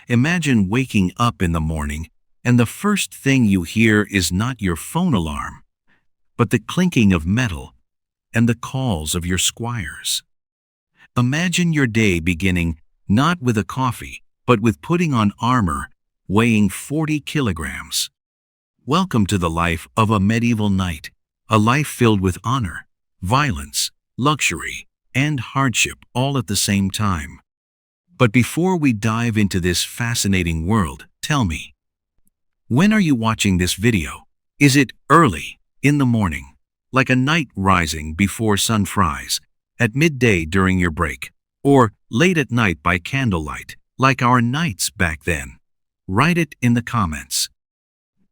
Imagine waking up in the morning and the first thing you hear is not your phone alarm, but the clinking of metal and the calls of your squires. Imagine your day beginning not with a coffee, but with putting on armor weighing 40 kilograms. Welcome to the life of a medieval knight, a life filled with honor, violence, luxury, and hardship all at the same time. But before we dive into this fascinating world, tell me, when are you watching this video? Is it early, in the morning, like a knight rising before sunrise, at midday during your break, or late at night by candlelight, like our knights back then? Write it in the comments.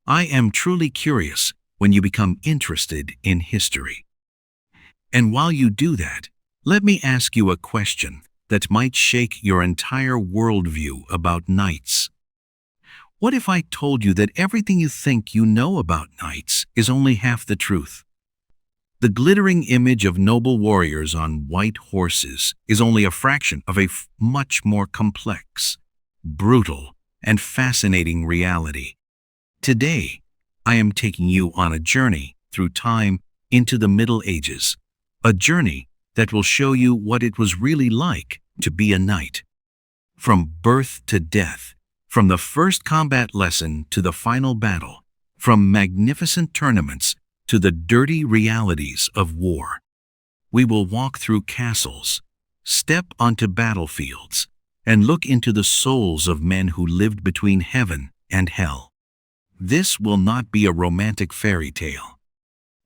I am truly curious when you become interested in history. And while you do that, let me ask you a question that might shake your entire worldview about knights. What if I told you that everything you think you know about knights is only half the truth? The glittering image of noble warriors on white horses is only a fraction of a much more complex, brutal, and fascinating reality. Today, I am taking you on a journey through time into the Middle Ages, a journey that will show you what it was really like to be a knight. From birth to death, from the first combat lesson to the final battle, from magnificent tournaments to the dirty realities of war. We will walk through castles, step onto battlefields, and look into the souls of men who lived between heaven and hell. This will not be a romantic fairy tale.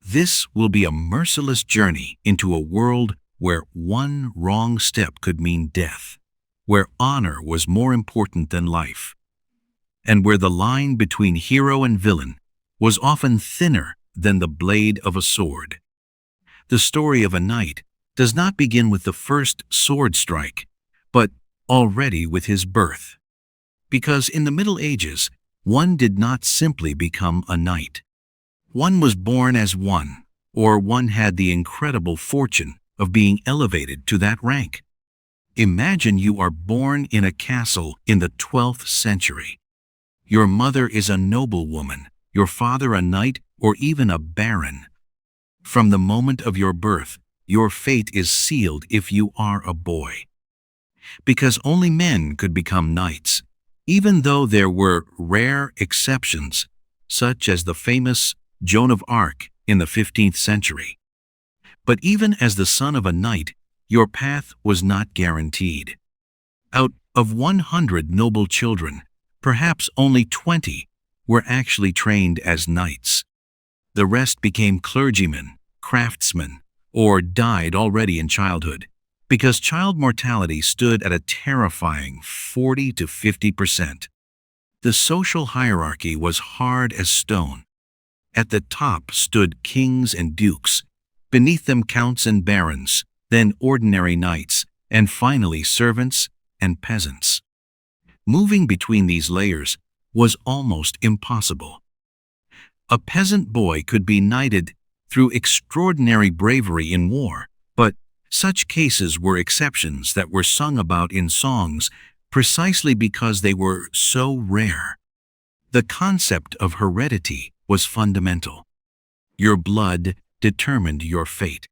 This will be a merciless journey into a world where one wrong step could mean death, where honor was more important than life, and where the line between hero and villain was often thinner than the blade of a sword. The story of a knight does not begin with the first sword strike, but already with his birth. Because in the Middle Ages, one did not simply become a knight. One was born as one, or one had the incredible fortune of being elevated to that rank. Imagine you are born in a castle in the 12th century. Your mother is a noblewoman, your father a knight, or even a baron. From the moment of your birth, your fate is sealed if you are a boy. Because only men could become knights, even though there were rare exceptions, such as the famous Joan of Arc in the 15th century. But even as the son of a knight, your path was not guaranteed. Out of 100 noble children, perhaps only 20 were actually trained as knights. The rest became clergymen, craftsmen, or died already in childhood, because child mortality stood at a terrifying 40 to 50%. The social hierarchy was hard as stone. At the top stood kings and dukes, beneath them counts and barons, then ordinary knights, and finally servants and peasants. Moving between these layers was almost impossible. A peasant boy could be knighted through extraordinary bravery in war, but such cases were exceptions that were sung about in songs precisely because they were so rare. The concept of heredity was fundamental. Your blood determined your fate.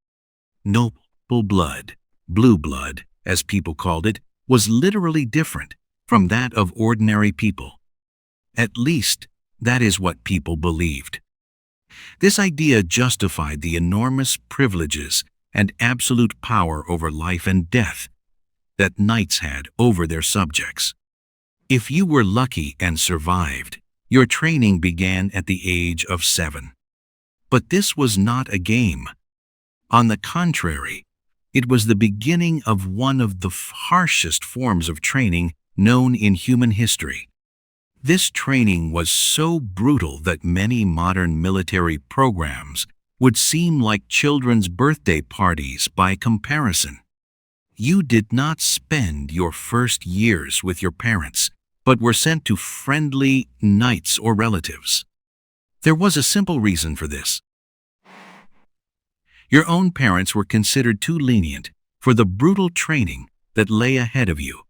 Noble blood, blue blood, as people called it, was literally different from that of ordinary people. At least, that is what people believed. This idea justified the enormous privileges and absolute power over life and death that knights had over their subjects. If you were lucky and survived, your training began at the age of 7. But this was not a game. On the contrary, it was the beginning of one of the harshest forms of training known in human history. This training was so brutal that many modern military programs would seem like children's birthday parties by comparison. You did not spend your first years with your parents, but were sent to friendly knights or relatives. There was a simple reason for this. Your own parents were considered too lenient for the brutal training that lay ahead of you.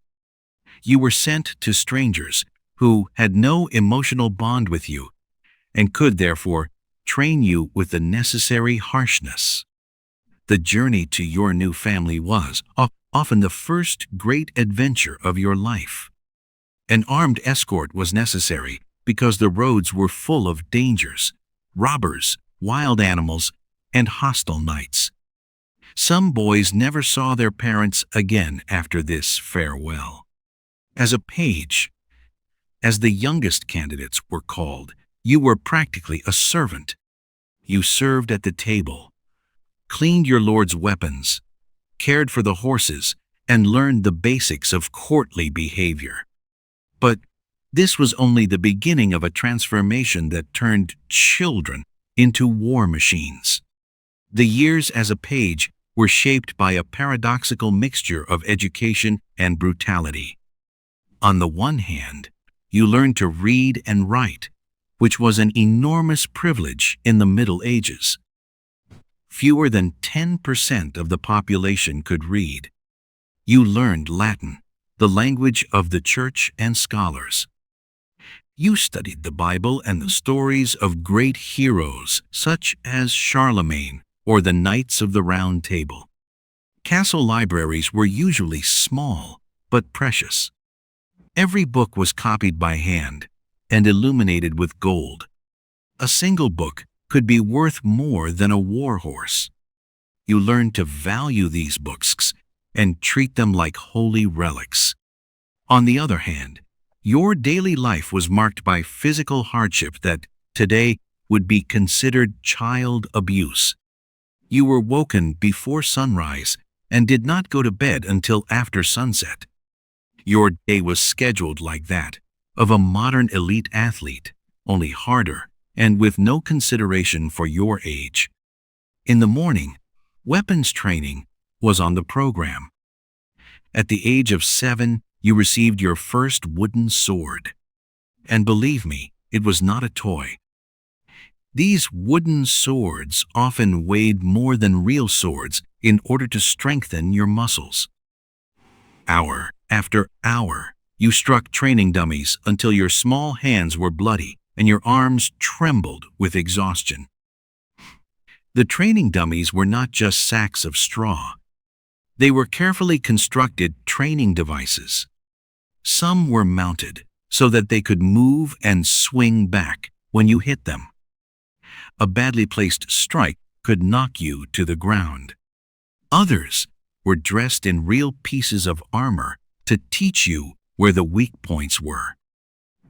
You were sent to strangers who had no emotional bond with you and could therefore train you with the necessary harshness. The journey to your new family was often the first great adventure of your life. An armed escort was necessary because the roads were full of dangers, robbers, wild animals, and hostile knights. Some boys never saw their parents again after this farewell. As a page, as the youngest candidates were called, you were practically a servant. You served at the table, cleaned your lord's weapons, cared for the horses, and learned the basics of courtly behavior. But this was only the beginning of a transformation that turned children into war machines. The years as a page were shaped by a paradoxical mixture of education and brutality. On the one hand, you learned to read and write, which was an enormous privilege in the Middle Ages. Fewer than 10% of the population could read. You learned Latin, the language of the church and scholars. You studied the Bible and the stories of great heroes such as Charlemagne or the Knights of the Round Table. Castle libraries were usually small but precious. Every book was copied by hand and illuminated with gold. A single book could be worth more than a war horse. You learned to value these books and treat them like holy relics. On the other hand, your daily life was marked by physical hardship that today would be considered child abuse. You were woken before sunrise and did not go to bed until after sunset. Your day was scheduled like that of a modern elite athlete, only harder and with no consideration for your age. In the morning, weapons training was on the program. At the age of 7, you received your first wooden sword. And believe me, it was not a toy. These wooden swords often weighed more than real swords in order to strengthen your muscles. Hour after hour, you struck training dummies until your small hands were bloody and your arms trembled with exhaustion. The training dummies were not just sacks of straw. They were carefully constructed training devices. Some were mounted so that they could move and swing back when you hit them. A badly placed strike could knock you to the ground. Others were dressed in real pieces of armor to teach you where the weak points were.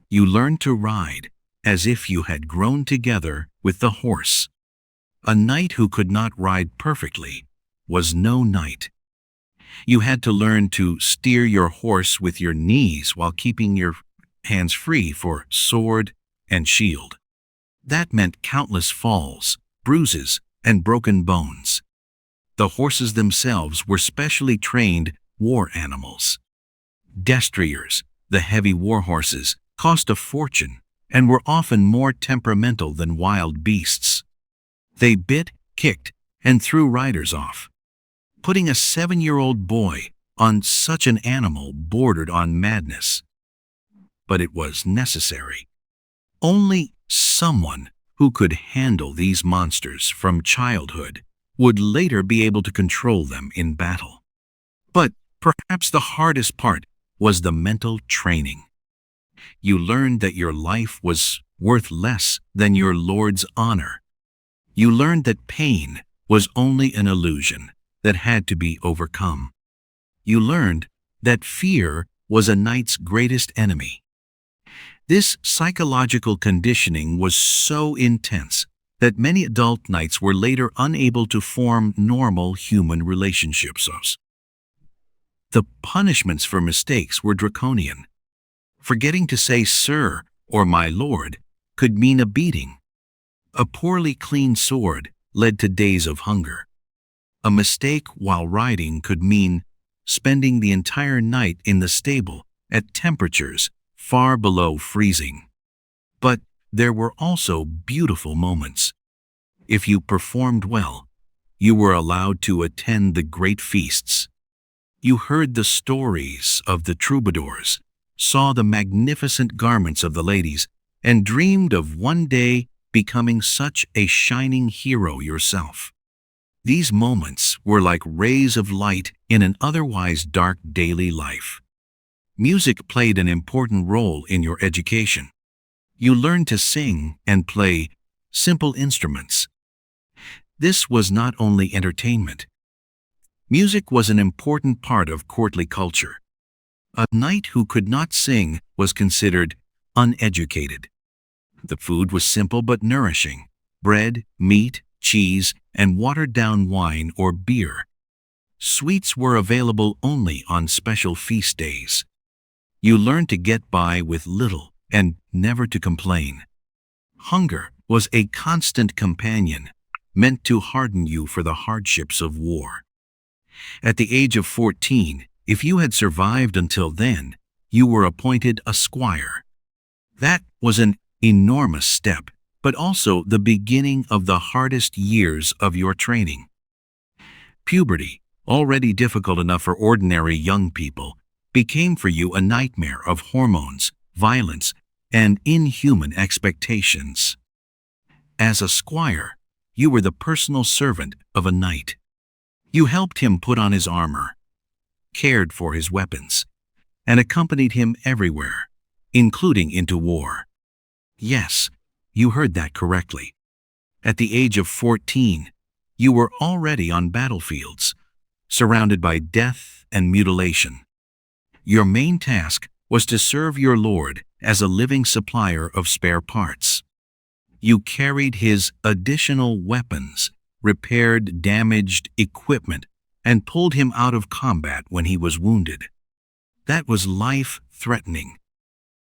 You learned to ride as if you had grown together with the horse. A knight who could not ride perfectly was no knight. You had to learn to steer your horse with your knees while keeping your hands free for sword and shield. That meant countless falls, bruises, and broken bones. The horses themselves were specially trained war animals. Destriers, the heavy war horses, cost a fortune and were often more temperamental than wild beasts. They bit, kicked, and threw riders off. Putting a 7-year-old boy on such an animal bordered on madness. But it was necessary. Only someone who could handle these monsters from childhood would later be able to control them in battle. But perhaps the hardest part was the mental training. You learned that your life was worth less than your lord's honor. You learned that pain was only an illusion that had to be overcome. You learned that fear was a knight's greatest enemy. This psychological conditioning was so intense that many adult knights were later unable to form normal human relationships. The punishments for mistakes were draconian. Forgetting to say sir or my lord could mean a beating. A poorly cleaned sword led to days of hunger. A mistake while riding could mean spending the entire night in the stable at temperatures far below freezing. But there were also beautiful moments. If you performed well, you were allowed to attend the great feasts. You heard the stories of the troubadours, saw the magnificent garments of the ladies, and dreamed of one day becoming such a shining hero yourself. These moments were like rays of light in an otherwise dark daily life. Music played an important role in your education. You learned to sing and play simple instruments. This was not only entertainment. Music was an important part of courtly culture. A knight who could not sing was considered uneducated. The food was simple but nourishing: bread, meat, cheese, and watered-down wine or beer. Sweets were available only on special feast days. You learned to get by with little and never to complain. Hunger was a constant companion, meant to harden you for the hardships of war. At the age of 14, if you had survived until then, you were appointed a squire. That was an enormous step, but also the beginning of the hardest years of your training. Puberty, already difficult enough for ordinary young people, became for you a nightmare of hormones, violence, and inhuman expectations. As a squire, you were the personal servant of a knight. You helped him put on his armor, cared for his weapons, and accompanied him everywhere, including into war. Yes, you heard that correctly. At the age of 14, you were already on battlefields, surrounded by death and mutilation. Your main task was to serve your lord as a living supplier of spare parts. You carried his additional weapons, repaired damaged equipment, and pulled him out of combat when he was wounded. That was life-threatening.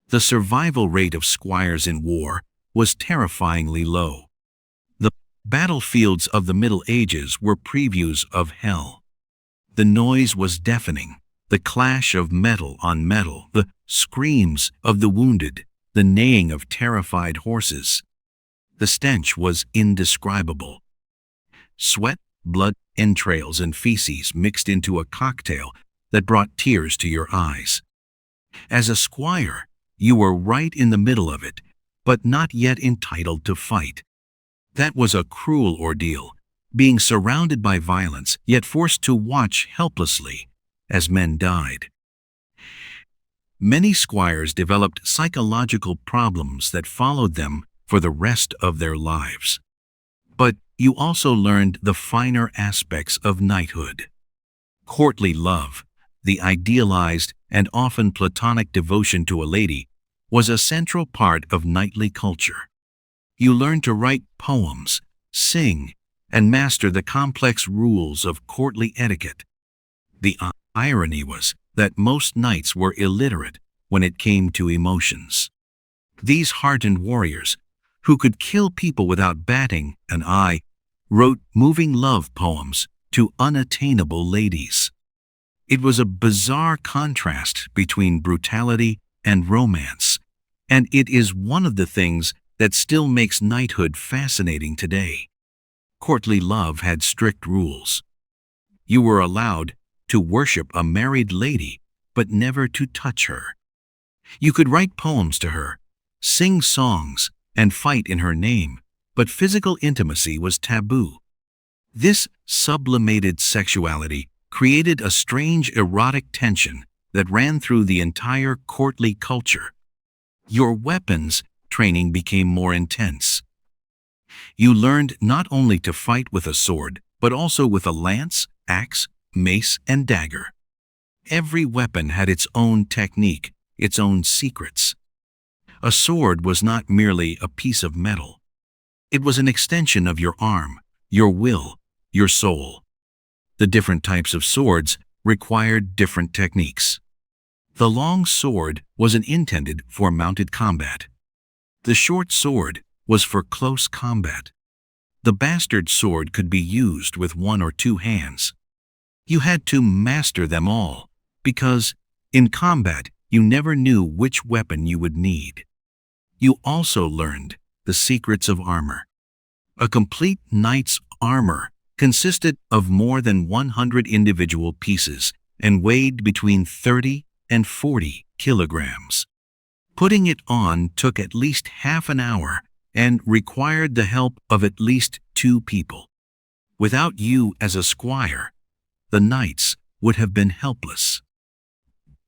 The survival rate of squires in war was terrifyingly low. The battlefields of the Middle Ages were previews of hell. The noise was deafening, the clash of metal on metal, the screams of the wounded, the neighing of terrified horses. The stench was indescribable. Sweat, blood, entrails, and feces mixed into a cocktail that brought tears to your eyes. As a squire, you were right in the middle of it, but not yet entitled to fight. That was a cruel ordeal, being surrounded by violence, yet forced to watch helplessly as men died. Many squires developed psychological problems that followed them for the rest of their lives. But you also learned the finer aspects of knighthood. Courtly love, the idealized and often platonic devotion to a lady, was a central part of knightly culture. You learned to write poems, sing, and master the complex rules of courtly etiquette. The irony was that most knights were illiterate when it came to emotions. These hardened warriors, who could kill people without batting an eye, wrote moving love poems to unattainable ladies. It was a bizarre contrast between brutality and romance, and it is one of the things that still makes knighthood fascinating today. Courtly love had strict rules. You were allowed to worship a married lady, but never to touch her. You could write poems to her, sing songs, and fight in her name, but physical intimacy was taboo. This sublimated sexuality created a strange erotic tension that ran through the entire courtly culture. Your weapons training became more intense. You learned not only to fight with a sword, but also with a lance, axe, mace, and dagger. Every weapon had its own technique, its own secrets. A sword was not merely a piece of metal. It was an extension of your arm, your will, your soul. The different types of swords required different techniques. The long sword was intended for mounted combat. The short sword was for close combat. The bastard sword could be used with one or two hands. You had to master them all, because in combat you never knew which weapon you would need. You also learned the secrets of armor. A complete knight's armor consisted of more than 100 individual pieces and weighed between 30 and 40 kilograms. Putting it on took at least half an hour and required the help of at least 2 people. Without you as a squire, the knights would have been helpless.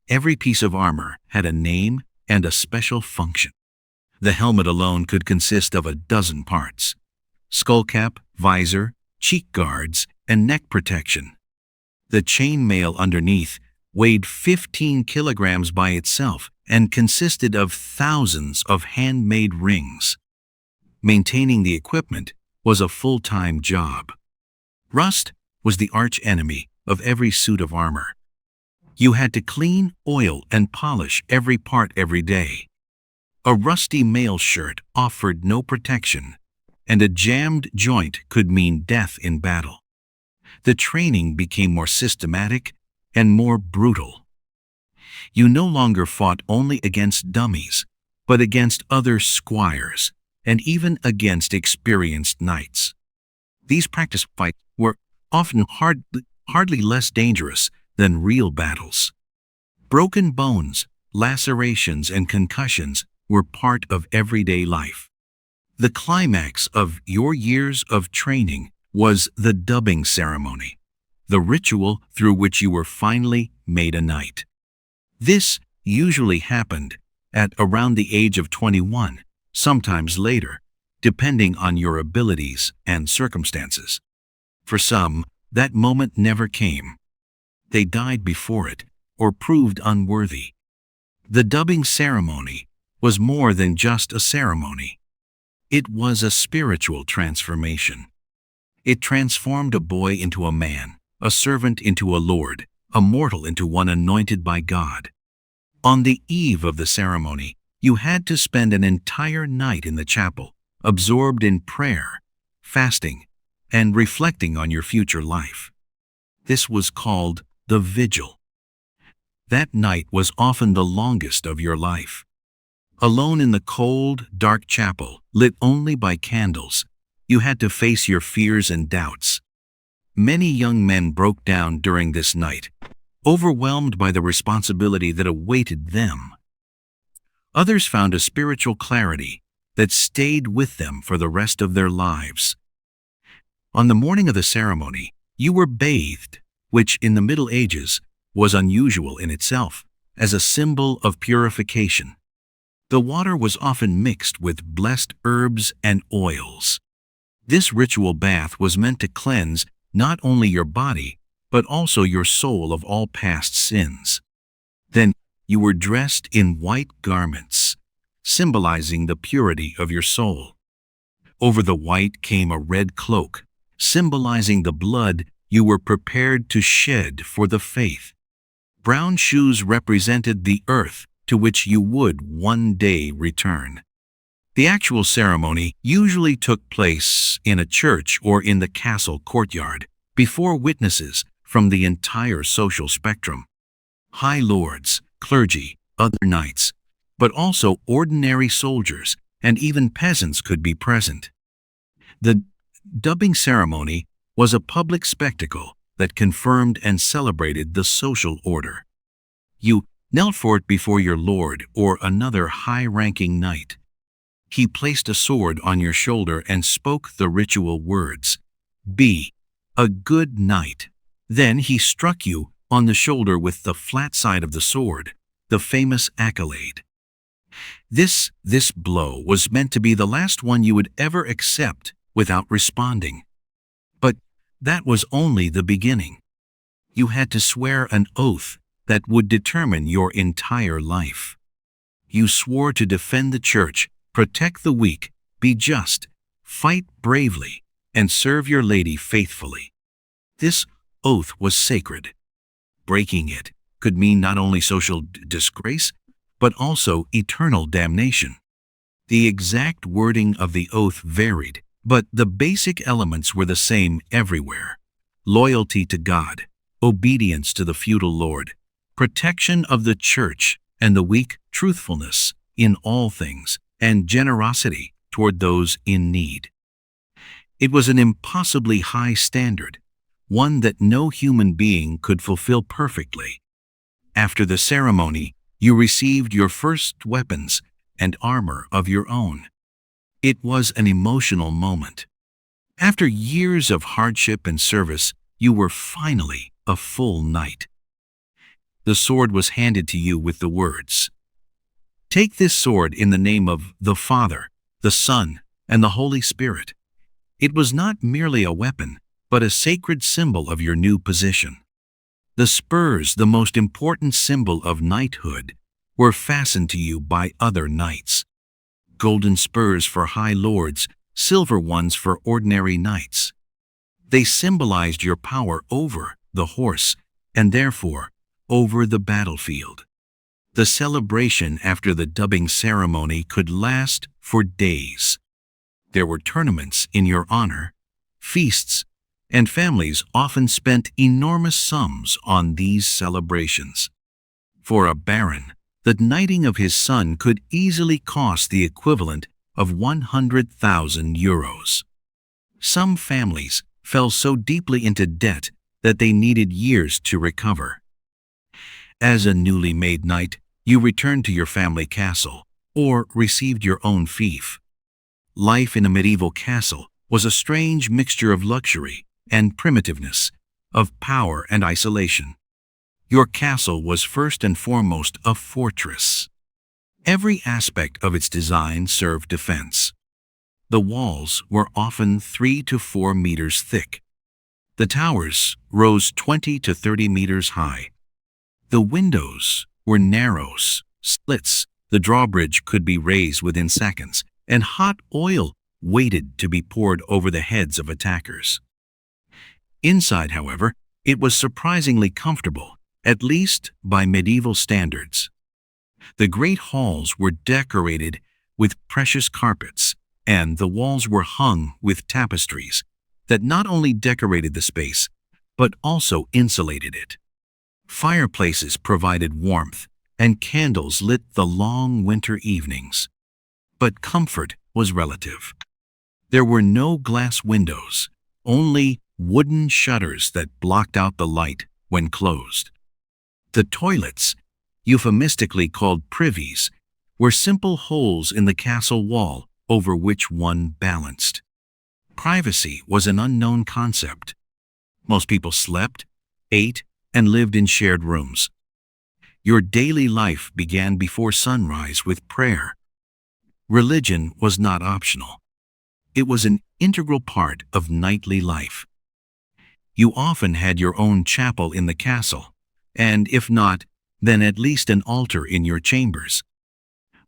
Every piece of armor had a name and a special function. The helmet alone could consist of a dozen parts: skullcap, visor, cheek guards, and neck protection. The chainmail underneath weighed 15 kilograms by itself and consisted of thousands of handmade rings. Maintaining the equipment was a full-time job. Rust was the arch-enemy of every suit of armor. You had to clean, oil, and polish every part every day. A rusty mail shirt offered no protection, and a jammed joint could mean death in battle. The training became more systematic and more brutal. You no longer fought only against dummies, but against other squires, and even against experienced knights. These practice fights were often hardly less dangerous than real battles. Broken bones, lacerations, and concussions were part of everyday life. The climax of your years of training was the dubbing ceremony, the ritual through which you were finally made a knight. This usually happened at around the age of 21, sometimes later, depending on your abilities and circumstances. For some, that moment never came. They died before it or proved unworthy. The dubbing ceremony was more than just a ceremony. It was a spiritual transformation. It transformed a boy into a man, a servant into a lord, a mortal into one anointed by God. On the eve of the ceremony, you had to spend an entire night in the chapel, absorbed in prayer, fasting, and reflecting on your future life. This was called the vigil. That night was often the longest of your life. Alone in the cold, dark chapel, lit only by candles, you had to face your fears and doubts. Many young men broke down during this night, overwhelmed by the responsibility that awaited them. Others found a spiritual clarity that stayed with them for the rest of their lives. On the morning of the ceremony, you were bathed, which in the Middle Ages was unusual in itself, as a symbol of purification. The water was often mixed with blessed herbs and oils. This ritual bath was meant to cleanse not only your body, but also your soul of all past sins. Then you were dressed in white garments, symbolizing the purity of your soul. Over the white came a red cloak, symbolizing the blood you were prepared to shed for the faith. Brown shoes represented the earth to which you would one day return. The actual ceremony usually took place in a church or in the castle courtyard, before witnesses from the entire social spectrum. High lords, clergy, other knights, but also ordinary soldiers and even peasants could be present. The dubbing ceremony was a public spectacle that confirmed and celebrated the social order. You knelt for it before your lord or another high-ranking knight. He placed a sword on your shoulder and spoke the ritual words, "Be a good knight." Then he struck you on the shoulder with the flat side of the sword, the famous accolade. This blow was meant to be the last one you would ever accept without responding. But that was only the beginning. You had to swear an oath that would determine your entire life. You swore to defend the church, protect the weak, be just, fight bravely, and serve your lady faithfully. This oath was sacred. Breaking it could mean not only social disgrace, but also eternal damnation. The exact wording of the oath varied, but the basic elements were the same everywhere: loyalty to God, obedience to the feudal lord, protection of the church and the weak, truthfulness in all things, and generosity toward those in need. It was an impossibly high standard, one that no human being could fulfill perfectly. After the ceremony, you received your first weapons and armor of your own. It was an emotional moment. After years of hardship and service, you were finally a full knight. The sword was handed to you with the words, "Take this sword in the name of the Father, the Son, and the Holy Spirit." It was not merely a weapon, but a sacred symbol of your new position. The spurs, the most important symbol of knighthood, were fastened to you by other knights. Golden spurs for high lords, silver ones for ordinary knights. They symbolized your power over the horse, and therefore over the battlefield. The celebration after the dubbing ceremony could last for days. There were tournaments in your honor, feasts, and families often spent enormous sums on these celebrations. For a baron, the knighting of his son could easily cost the equivalent of 100,000 euros. Some families fell so deeply into debt that they needed years to recover. As a newly made knight, you returned to your family castle or received your own fief. Life in a medieval castle was a strange mixture of luxury and primitiveness, of power and isolation. Your castle was first and foremost a fortress. Every aspect of its design served defense. The walls were often 3 to 4 meters thick. The towers rose 20 to 30 meters high. The windows were narrow slits. The drawbridge could be raised within seconds, and hot oil waited to be poured over the heads of attackers. Inside, however, it was surprisingly comfortable, at least by medieval standards. The great halls were decorated with precious carpets, and the walls were hung with tapestries that not only decorated the space, but also insulated it. Fireplaces provided warmth, and candles lit the long winter evenings. But comfort was relative. There were no glass windows, only wooden shutters that blocked out the light when closed. The toilets, euphemistically called privies, were simple holes in the castle wall over which one balanced. Privacy was an unknown concept. Most people slept, ate, and lived in shared rooms. Your daily life began before sunrise with prayer. Religion was not optional. It was an integral part of knightly life. You often had your own chapel in the castle, and if not, then at least an altar in your chambers.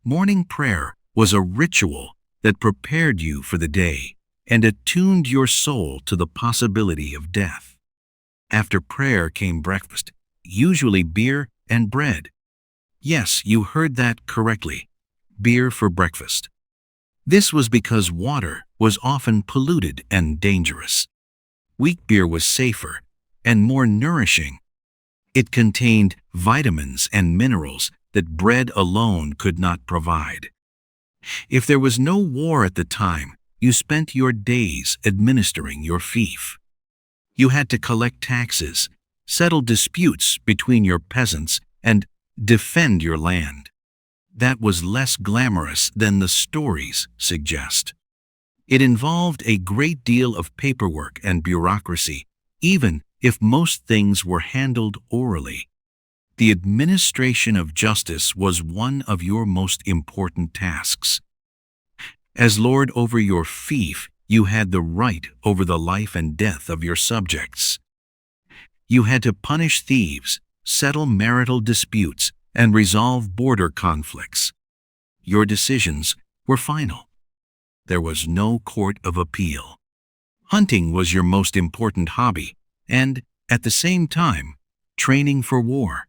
Morning prayer was a ritual that prepared you for the day and attuned your soul to the possibility of death. After prayer came breakfast, usually beer and bread. Yes, you heard that correctly. Beer for breakfast. This was because water was often polluted and dangerous. Weak beer was safer and more nourishing. It contained vitamins and minerals that bread alone could not provide. If there was no war at the time, you spent your days administering your fief. You had to collect taxes, settle disputes between your peasants, and defend your land. That was less glamorous than the stories suggest. It involved a great deal of paperwork and bureaucracy, even if most things were handled orally. The administration of justice was one of your most important tasks. As lord over your fief, you had the right over the life and death of your subjects. You had to punish thieves, settle marital disputes, and resolve border conflicts. Your decisions were final. There was no court of appeal. Hunting was your most important hobby, and, at the same time, training for war.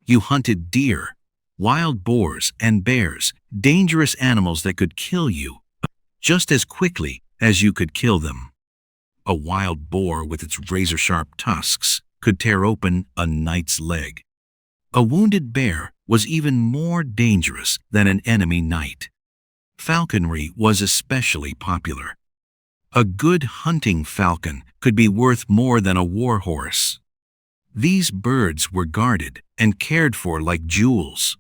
You hunted deer, wild boars, and bears, dangerous animals that could kill you just as quickly as you could kill them. A wild boar with its razor-sharp tusks could tear open a knight's leg. A wounded bear was even more dangerous than an enemy knight. Falconry was especially popular. A good hunting falcon could be worth more than a war horse. These birds were guarded and cared for like jewels.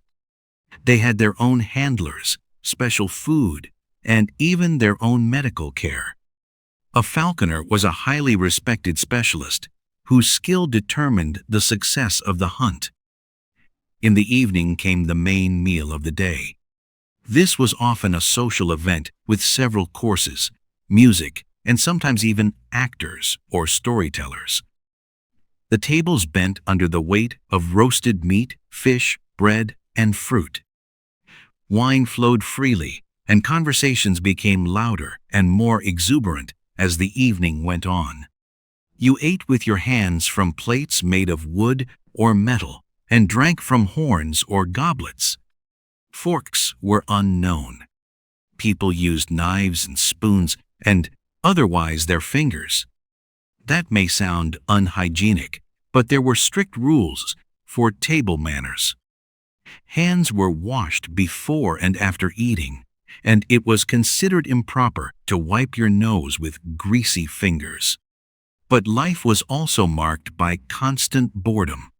They had their own handlers, special food, and even their own medical care. A falconer was a highly respected specialist whose skill determined the success of the hunt. In the evening came the main meal of the day. This was often a social event with several courses, music, and sometimes even actors or storytellers. The tables bent under the weight of roasted meat, fish, bread, and fruit. Wine flowed freely, and conversations became louder and more exuberant as the evening went on. You ate with your hands from plates made of wood or metal, and drank from horns or goblets. Forks were unknown. People used knives and spoons, and otherwise their fingers. That may sound unhygienic, but there were strict rules for table manners. Hands were washed before and after eating, and it was considered improper to wipe your nose with greasy fingers. But life was also marked by constant boredom.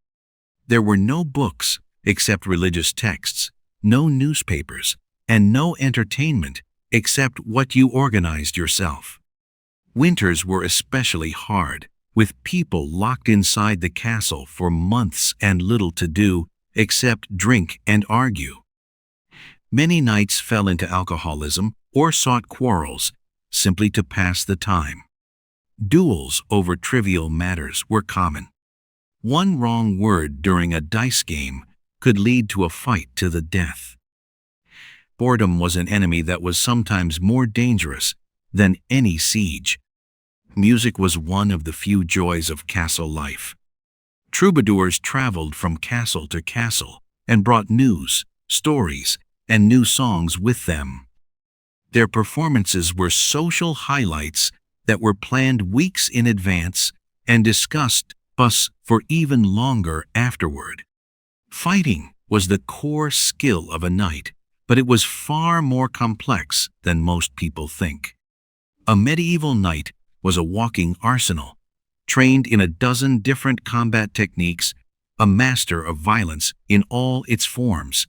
There were no books except religious texts, no newspapers, and no entertainment except what you organized yourself. Winters were especially hard, with people locked inside the castle for months and little to do except drink and argue. Many knights fell into alcoholism or sought quarrels simply to pass the time. Duels over trivial matters were common. One wrong word during a dice game could lead to a fight to the death. Boredom was an enemy that was sometimes more dangerous than any siege. Music was one of the few joys of castle life. Troubadours traveled from castle to castle and brought news, stories, and new songs with them. Their performances were social highlights that were planned weeks in advance and discussed for even longer afterward. Fighting was the core skill of a knight, but it was far more complex than most people think. A medieval knight was a walking arsenal, trained in a dozen different combat techniques, a master of violence in all its forms.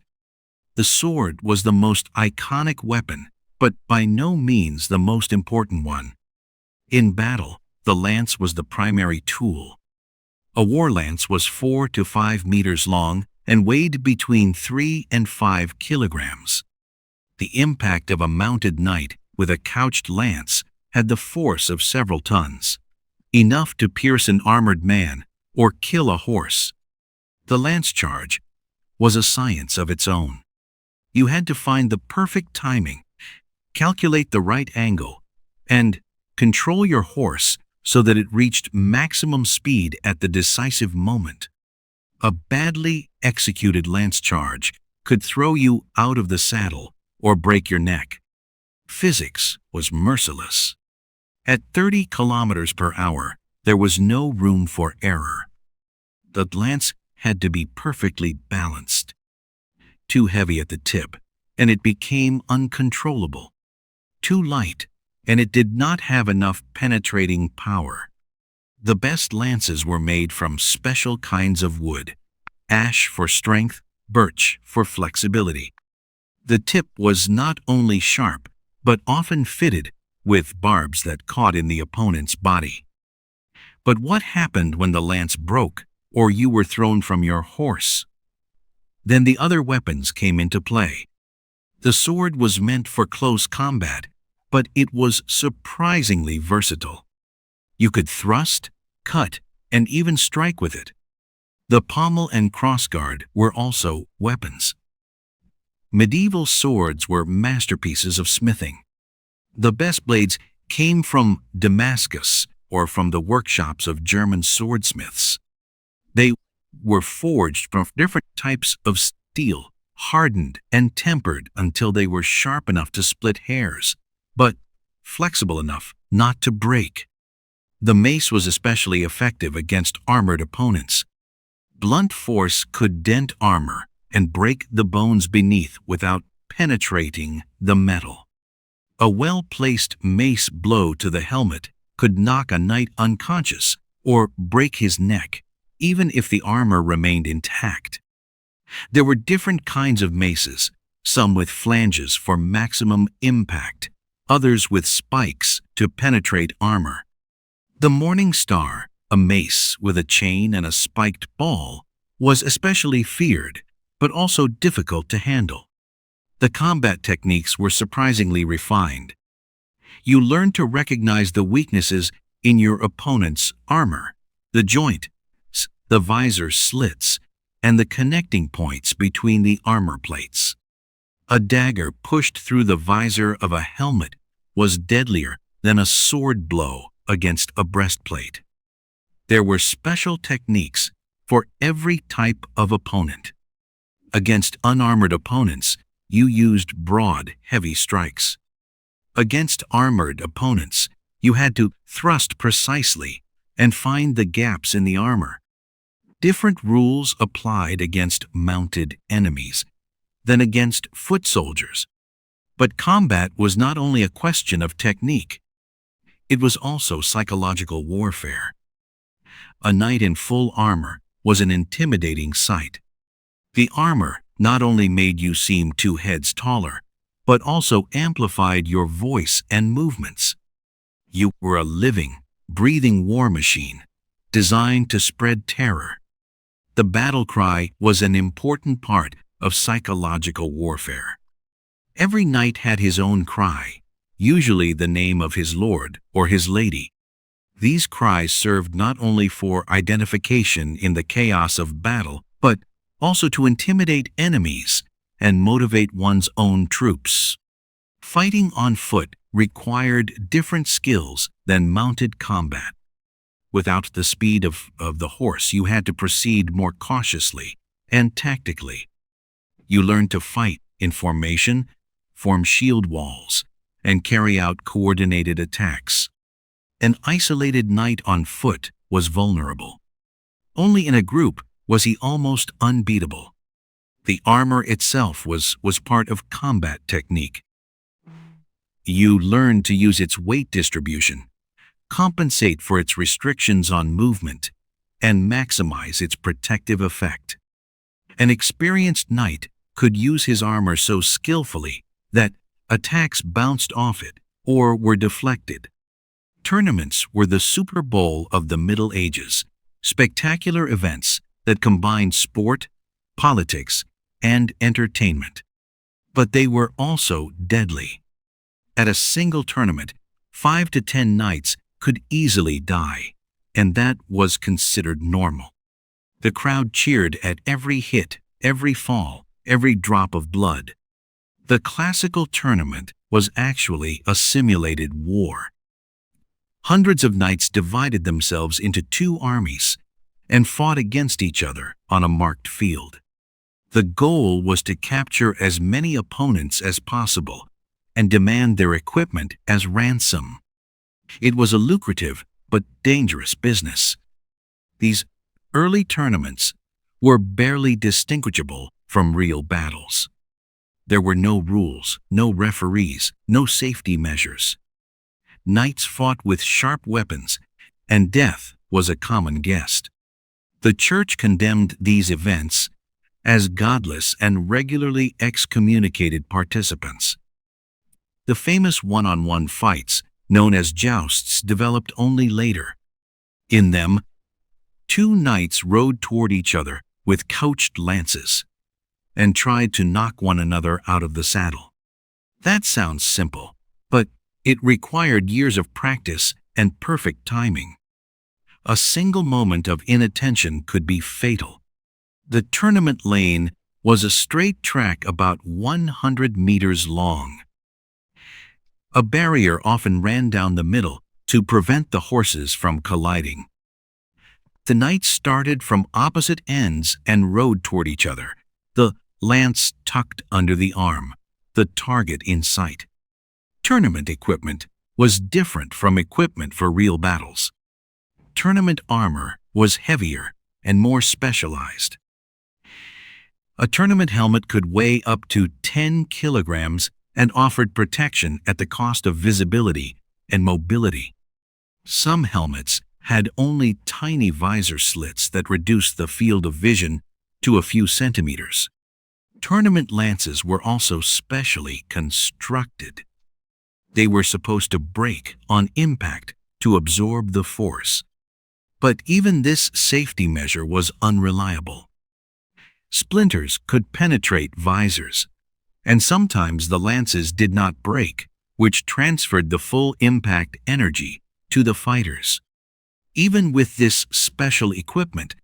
The sword was the most iconic weapon, but by no means the most important one. In battle, the lance was the primary tool. A war lance was 4 to 5 meters long and weighed between 3 and 5 kilograms. The impact of a mounted knight with a couched lance had the force of several tons, enough to pierce an armored man or kill a horse. The lance charge was a science of its own. You had to find the perfect timing, calculate the right angle, and control your horse so that it reached maximum speed at the decisive moment. A badly executed lance charge could throw you out of the saddle or break your neck. Physics was merciless. At 30 kilometers per hour, there was no room for error. The lance had to be perfectly balanced. Too heavy at the tip, and it became uncontrollable. Too light, and it did not have enough penetrating power. The best lances were made from special kinds of wood: ash for strength, birch for flexibility. The tip was not only sharp, but often fitted with barbs that caught in the opponent's body. But what happened when the lance broke or you were thrown from your horse? Then the other weapons came into play. The sword was meant for close combat, but it was surprisingly versatile. You could thrust, cut, and even strike with it. The pommel and crossguard were also weapons. Medieval swords were masterpieces of smithing. The best blades came from Damascus or from the workshops of German swordsmiths. They were forged from different types of steel, hardened and tempered until they were sharp enough to split hairs, but flexible enough not to break. The mace was especially effective against armored opponents. Blunt force could dent armor and break the bones beneath without penetrating the metal. A well-placed mace blow to the helmet could knock a knight unconscious or break his neck, even if the armor remained intact. There were different kinds of maces, some with flanges for maximum impact, others with spikes to penetrate armor. The Morning Star, a mace with a chain and a spiked ball, was especially feared, but also difficult to handle. The combat techniques were surprisingly refined. You learned to recognize the weaknesses in your opponent's armor, the joints, the visor slits, and the connecting points between the armor plates. A dagger pushed through the visor of a helmet was deadlier than a sword blow against a breastplate. There were special techniques for every type of opponent. Against unarmored opponents, you used broad, heavy strikes. Against armored opponents, you had to thrust precisely and find the gaps in the armor. Different rules applied against mounted enemies than against foot soldiers. But combat was not only a question of technique. It was also psychological warfare. A knight in full armor was an intimidating sight. The armor not only made you seem 2 heads taller, but also amplified your voice and movements. You were a living, breathing war machine, designed to spread terror. The battle cry was an important part of psychological warfare. Every knight had his own cry, usually the name of his lord or his lady. These cries served not only for identification in the chaos of battle, but also to intimidate enemies and motivate one's own troops. Fighting on foot required different skills than mounted combat. Without the speed of the horse, you had to proceed more cautiously and tactically. You learned to fight in formation, form shield walls, and carry out coordinated attacks. An isolated knight on foot was vulnerable. Only in a group was he almost unbeatable. The armor itself was part of combat technique. You learned to use its weight distribution, compensate for its restrictions on movement, and maximize its protective effect. An experienced knight could use his armor so skillfully that attacks bounced off it or were deflected. Tournaments were the Super Bowl of the Middle Ages, spectacular events that combined sport, politics, and entertainment. But they were also deadly. At a single tournament, 5 to 10 knights could easily die, and that was considered normal. The crowd cheered at every hit, every fall, every drop of blood. The classical tournament was actually a simulated war. Hundreds of knights divided themselves into 2 armies and fought against each other on a marked field. The goal was to capture as many opponents as possible and demand their equipment as ransom. It was a lucrative but dangerous business. These early tournaments were barely distinguishable from real battles. There were no rules, no referees, no safety measures. Knights fought with sharp weapons, and death was a common guest. The Church condemned these events as godless and regularly excommunicated participants. The famous one-on-one fights, known as jousts, developed only later. In them, 2 knights rode toward each other with couched lances and tried to knock one another out of the saddle. That sounds simple, but it required years of practice and perfect timing. A single moment of inattention could be fatal. The tournament lane was a straight track about 100 meters long. A barrier often ran down the middle to prevent the horses from colliding. The knights started from opposite ends and rode toward each other, the lance tucked under the arm, the target in sight. Tournament equipment was different from equipment for real battles. Tournament armor was heavier and more specialized. A tournament helmet could weigh up to 10 kilograms and offered protection at the cost of visibility and mobility. Some helmets had only tiny visor slits that reduced the field of vision to a few centimeters. Tournament lances were also specially constructed. They were supposed to break on impact to absorb the force. But even this safety measure was unreliable. Splinters could penetrate visors, and sometimes the lances did not break, which transferred the full impact energy to the fighters. Even with this special equipment,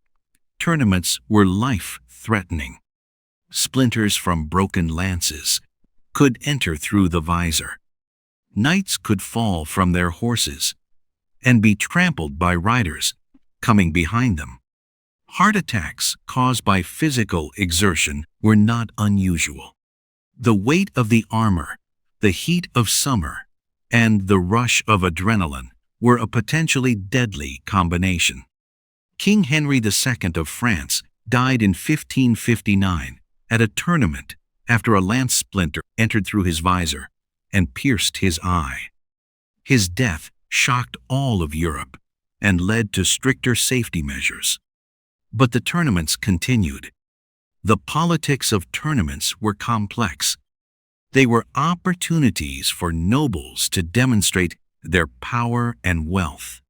tournaments were life-threatening. Splinters from broken lances could enter through the visor. Knights could fall from their horses and be trampled by riders coming behind them. Heart attacks caused by physical exertion were not unusual. The weight of the armor, the heat of summer, and the rush of adrenaline were a potentially deadly combination. King Henry II of France died in 1559 at a tournament after a lance splinter entered through his visor and pierced his eye. His death shocked all of Europe and led to stricter safety measures. But the tournaments continued. The politics of tournaments were complex. They were opportunities for nobles to demonstrate their power and wealth.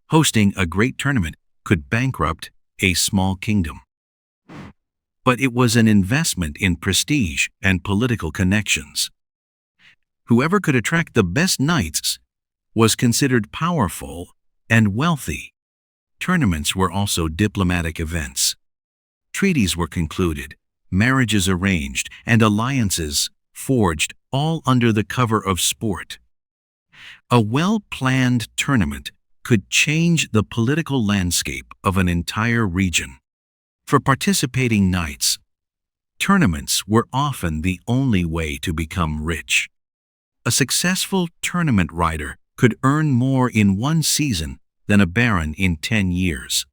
Hosting a great tournament could bankrupt a small kingdom. But it was an investment in prestige and political connections. Whoever could attract the best knights was considered powerful and wealthy. Tournaments were also diplomatic events. Treaties were concluded, marriages arranged, and alliances forged, all under the cover of sport. A well-planned tournament could change the political landscape of an entire region. For participating knights, tournaments were often the only way to become rich. A successful tournament rider could earn more in one season than a baron in 10 years.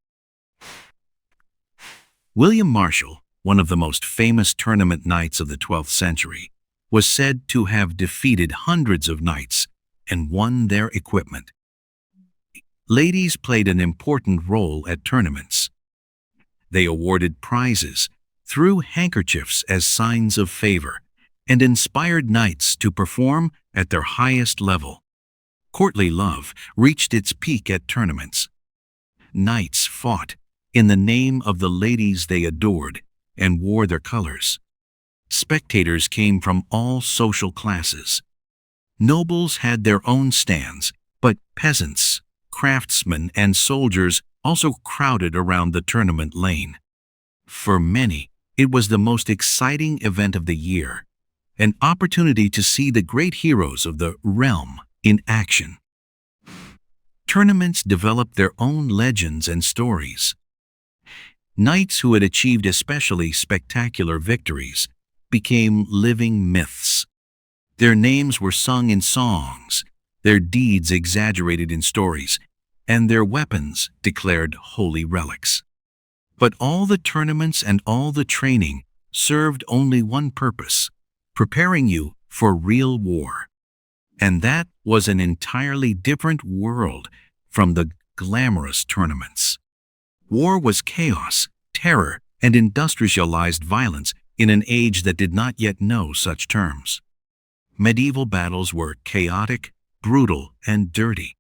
William Marshall, one of the most famous tournament knights of the 12th century, was said to have defeated hundreds of knights and won their equipment. Ladies played an important role at tournaments. They awarded prizes, threw handkerchiefs as signs of favor, and inspired knights to perform at their highest level. Courtly love reached its peak at tournaments. Knights fought in the name of the ladies they adored and wore their colors. Spectators came from all social classes. Nobles had their own stands, but peasants, craftsmen, and soldiers also crowded around the tournament lane. For many, it was the most exciting event of the year, an opportunity to see the great heroes of the realm in action. Tournaments developed their own legends and stories. Knights who had achieved especially spectacular victories became living myths. Their names were sung in songs, their deeds exaggerated in stories, and their weapons declared holy relics. But all the tournaments and all the training served only one purpose: preparing you for real war. And that was an entirely different world from the glamorous tournaments. War was chaos, terror, and industrialized violence in an age that did not yet know such terms. Medieval battles were chaotic, brutal, and dirty.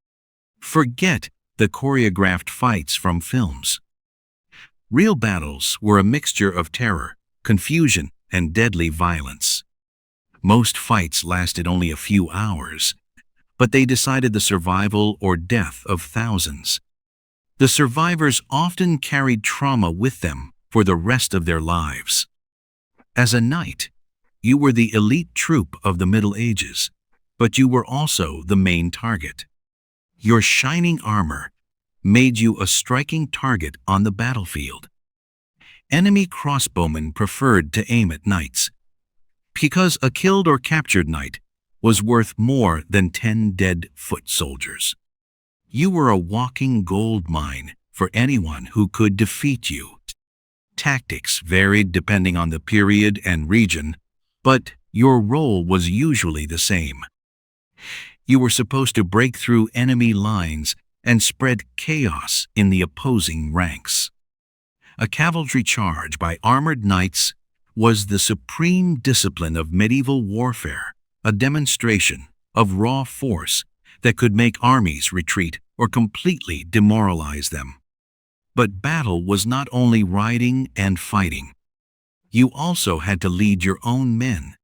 Forget the choreographed fights from films. Real battles were a mixture of terror, confusion, and deadly violence. Most fights lasted only a few hours, but they decided the survival or death of thousands. The survivors often carried trauma with them for the rest of their lives. As a knight, you were the elite troop of the Middle Ages, but you were also the main target. Your shining armor made you a striking target on the battlefield. Enemy crossbowmen preferred to aim at knights, because a killed or captured knight was worth more than 10 dead foot soldiers. You were a walking gold mine for anyone who could defeat you. Tactics varied depending on the period and region, but Your role was usually the same. You were supposed to break through enemy lines and spread chaos in the opposing ranks. A cavalry charge by armored knights was the supreme discipline of medieval warfare, a demonstration of raw force that could make armies retreat or completely demoralize them. But battle was not only riding and fighting. You also had to lead your own men.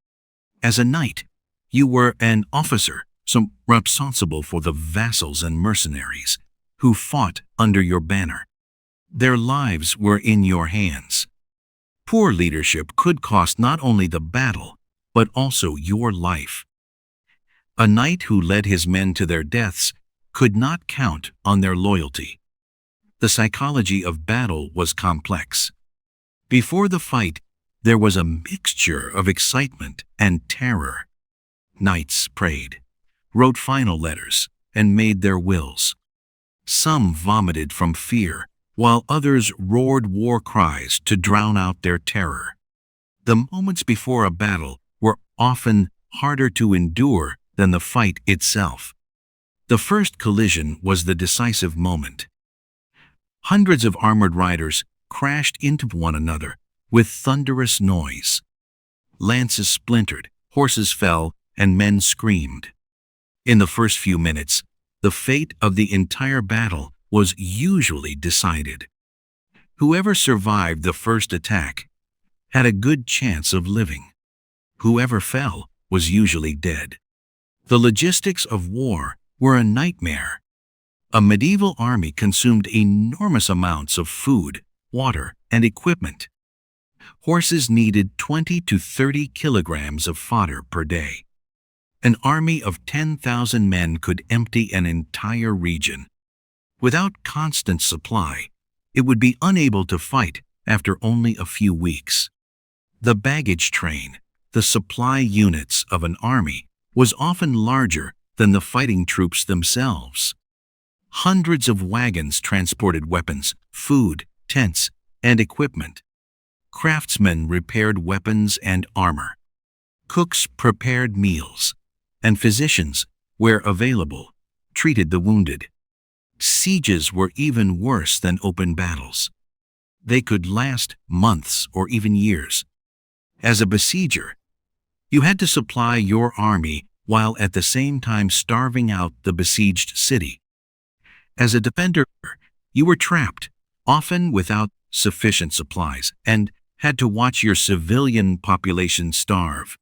As a knight, you were an officer, so responsible for the vassals and mercenaries who fought under your banner. Their lives were in your hands. Poor leadership could cost not only the battle, but also your life. A knight who led his men to their deaths could not count on their loyalty. The psychology of battle was complex. Before the fight, there was a mixture of excitement and terror. Knights prayed, wrote final letters, and made their wills. Some vomited from fear, while others roared war cries to drown out their terror. The moments before a battle were often harder to endure than the fight itself. The first collision was the decisive moment. Hundreds of armored riders crashed into one another with thunderous noise. Lances splintered, horses fell, and men screamed. In the first few minutes, the fate of the entire battle was usually decided. Whoever survived the first attack had a good chance of living. Whoever fell was usually dead. The logistics of war were a nightmare. A medieval army consumed enormous amounts of food, water, and equipment. Horses needed 20 to 30 kilograms of fodder per day. An army of 10,000 men could empty an entire region. Without constant supply, it would be unable to fight after only a few weeks. The baggage train, the supply units of an army, was often larger than the fighting troops themselves. Hundreds of wagons transported weapons, food, tents, and equipment. Craftsmen repaired weapons and armor. Cooks prepared meals, and physicians, where available, treated the wounded. Sieges were even worse than open battles. They could last months or even years. As a besieger, you had to supply your army while at the same time starving out the besieged city. As a defender, you were trapped, often without sufficient supplies, and had to watch your civilian population starve.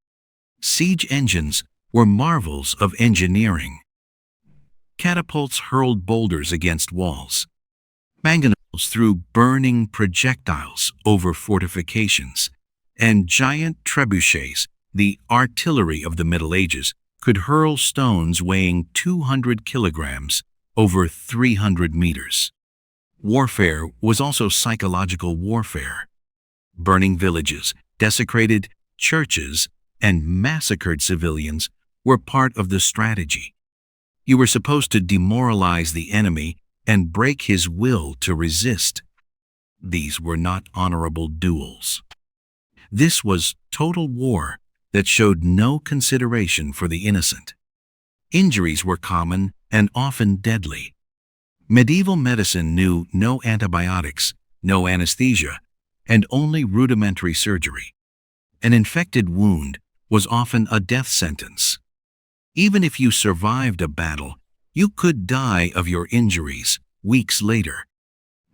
Siege engines were marvels of engineering. Catapults hurled boulders against walls. Mangonels threw burning projectiles over fortifications, and giant trebuchets, the artillery of the Middle Ages, could hurl stones weighing 200 kilograms over 300 meters. Warfare was also psychological warfare. Burning villages, desecrated churches, and massacred civilians were part of the strategy. You were supposed to demoralize the enemy and break his will to resist. These were not honorable duels. This was total war that showed no consideration for the innocent. Injuries were common and often deadly. Medieval medicine knew no antibiotics, no anesthesia, and only rudimentary surgery. An infected wound was often a death sentence. Even if you survived a battle, you could die of your injuries weeks later.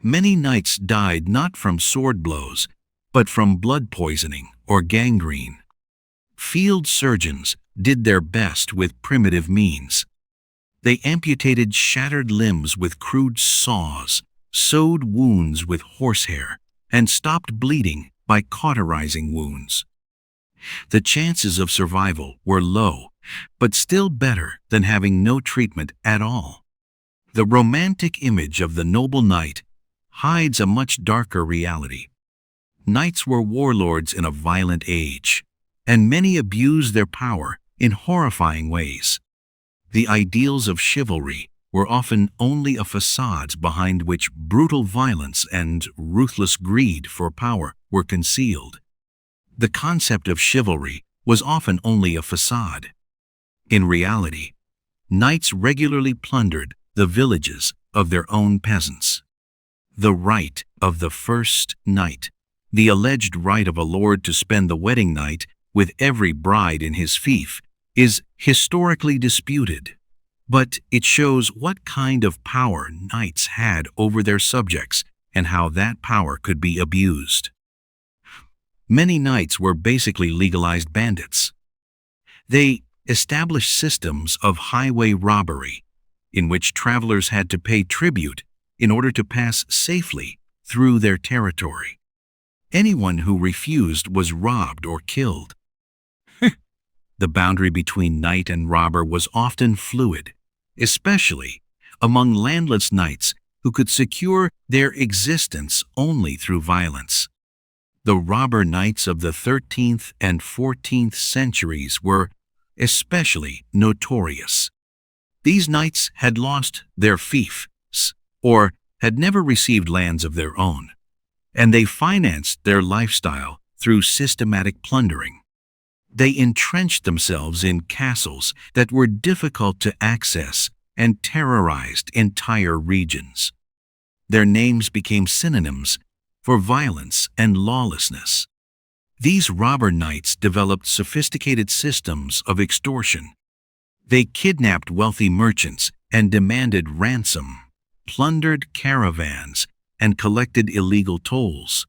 Many knights died not from sword blows, but from blood poisoning or gangrene. Field surgeons did their best with primitive means. They amputated shattered limbs with crude saws, sewed wounds with horsehair, and stopped bleeding by cauterizing wounds. The chances of survival were low, but still better than having no treatment at all. The romantic image of the noble knight hides a much darker reality. Knights were warlords in a violent age, and many abused their power in horrifying ways. The ideals of chivalry were often only a facade behind which brutal violence and ruthless greed for power were concealed. The concept of chivalry was often only a facade. In reality, knights regularly plundered the villages of their own peasants. The right of the first night, the alleged right of a lord to spend the wedding night with every bride in his fief, is historically disputed, but it shows what kind of power knights had over their subjects and how that power could be abused. Many knights were basically legalized bandits. They established systems of highway robbery, in which travelers had to pay tribute in order to pass safely through their territory. Anyone who refused was robbed or killed. The boundary between knight and robber was often fluid, especially among landless knights who could secure their existence only through violence. The robber knights of the 13th and 14th centuries were especially notorious. These knights had lost their fiefs or had never received lands of their own, and they financed their lifestyle through systematic plundering. They entrenched themselves in castles that were difficult to access and terrorized entire regions. Their names became synonyms for violence and lawlessness. These robber knights developed sophisticated systems of extortion. They kidnapped wealthy merchants and demanded ransom, plundered caravans, and collected illegal tolls.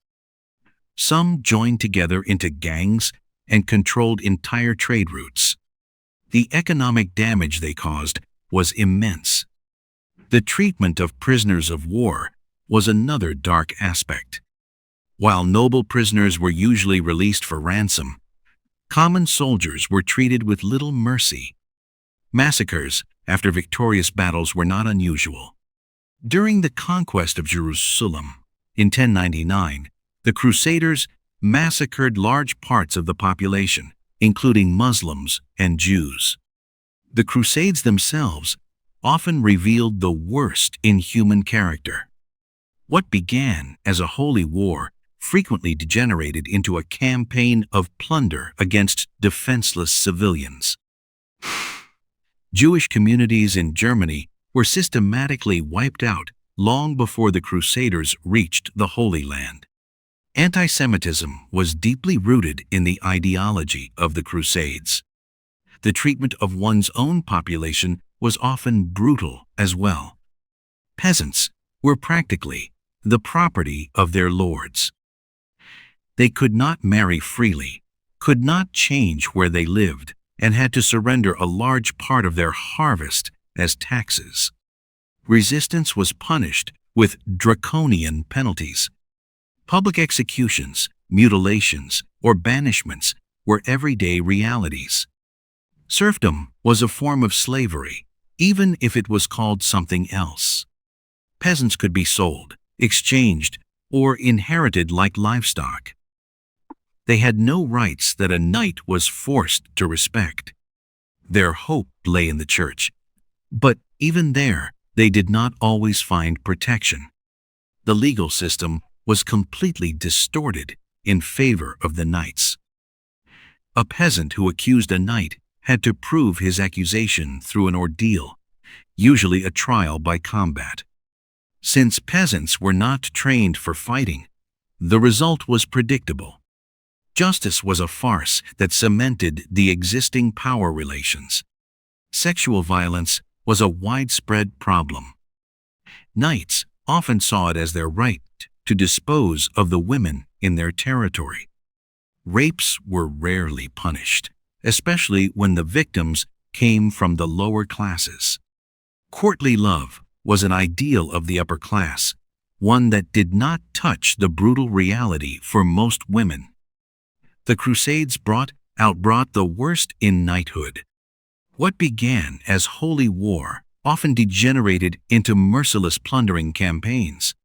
Some joined together into gangs and controlled entire trade routes. The economic damage they caused was immense. The treatment of prisoners of war was another dark aspect. While noble prisoners were usually released for ransom, common soldiers were treated with little mercy. Massacres after victorious battles were not unusual. During the conquest of Jerusalem in 1099, the Crusaders massacred large parts of the population, including Muslims and Jews. The Crusades themselves often revealed the worst in human character. What began as a holy war frequently degenerated into a campaign of plunder against defenseless civilians. Jewish communities in Germany were systematically wiped out long before the Crusaders reached the Holy Land. Anti-Semitism was deeply rooted in the ideology of the Crusades. The treatment of one's own population was often brutal as well. Peasants were practically the property of their lords. They could not marry freely, could not change where they lived, and had to surrender a large part of their harvest as taxes. Resistance was punished with draconian penalties. Public executions, mutilations, or banishments were everyday realities. Serfdom was a form of slavery, even if it was called something else. Peasants could be sold, exchanged, or inherited like livestock. They had no rights that a knight was forced to respect. Their hope lay in the church, but even there, they did not always find protection. The legal system was completely distorted in favor of the knights. A peasant who accused a knight had to prove his accusation through an ordeal, usually a trial by combat. Since peasants were not trained for fighting, the result was predictable. Justice was a farce that cemented the existing power relations. Sexual violence was a widespread problem. Knights often saw it as their right to dispose of the women in their territory. Rapes were rarely punished, especially when the victims came from the lower classes. Courtly love was an ideal of the upper class, one that did not touch the brutal reality for most women. The Crusades brought the worst in knighthood. What began as holy war often degenerated into merciless plundering campaigns.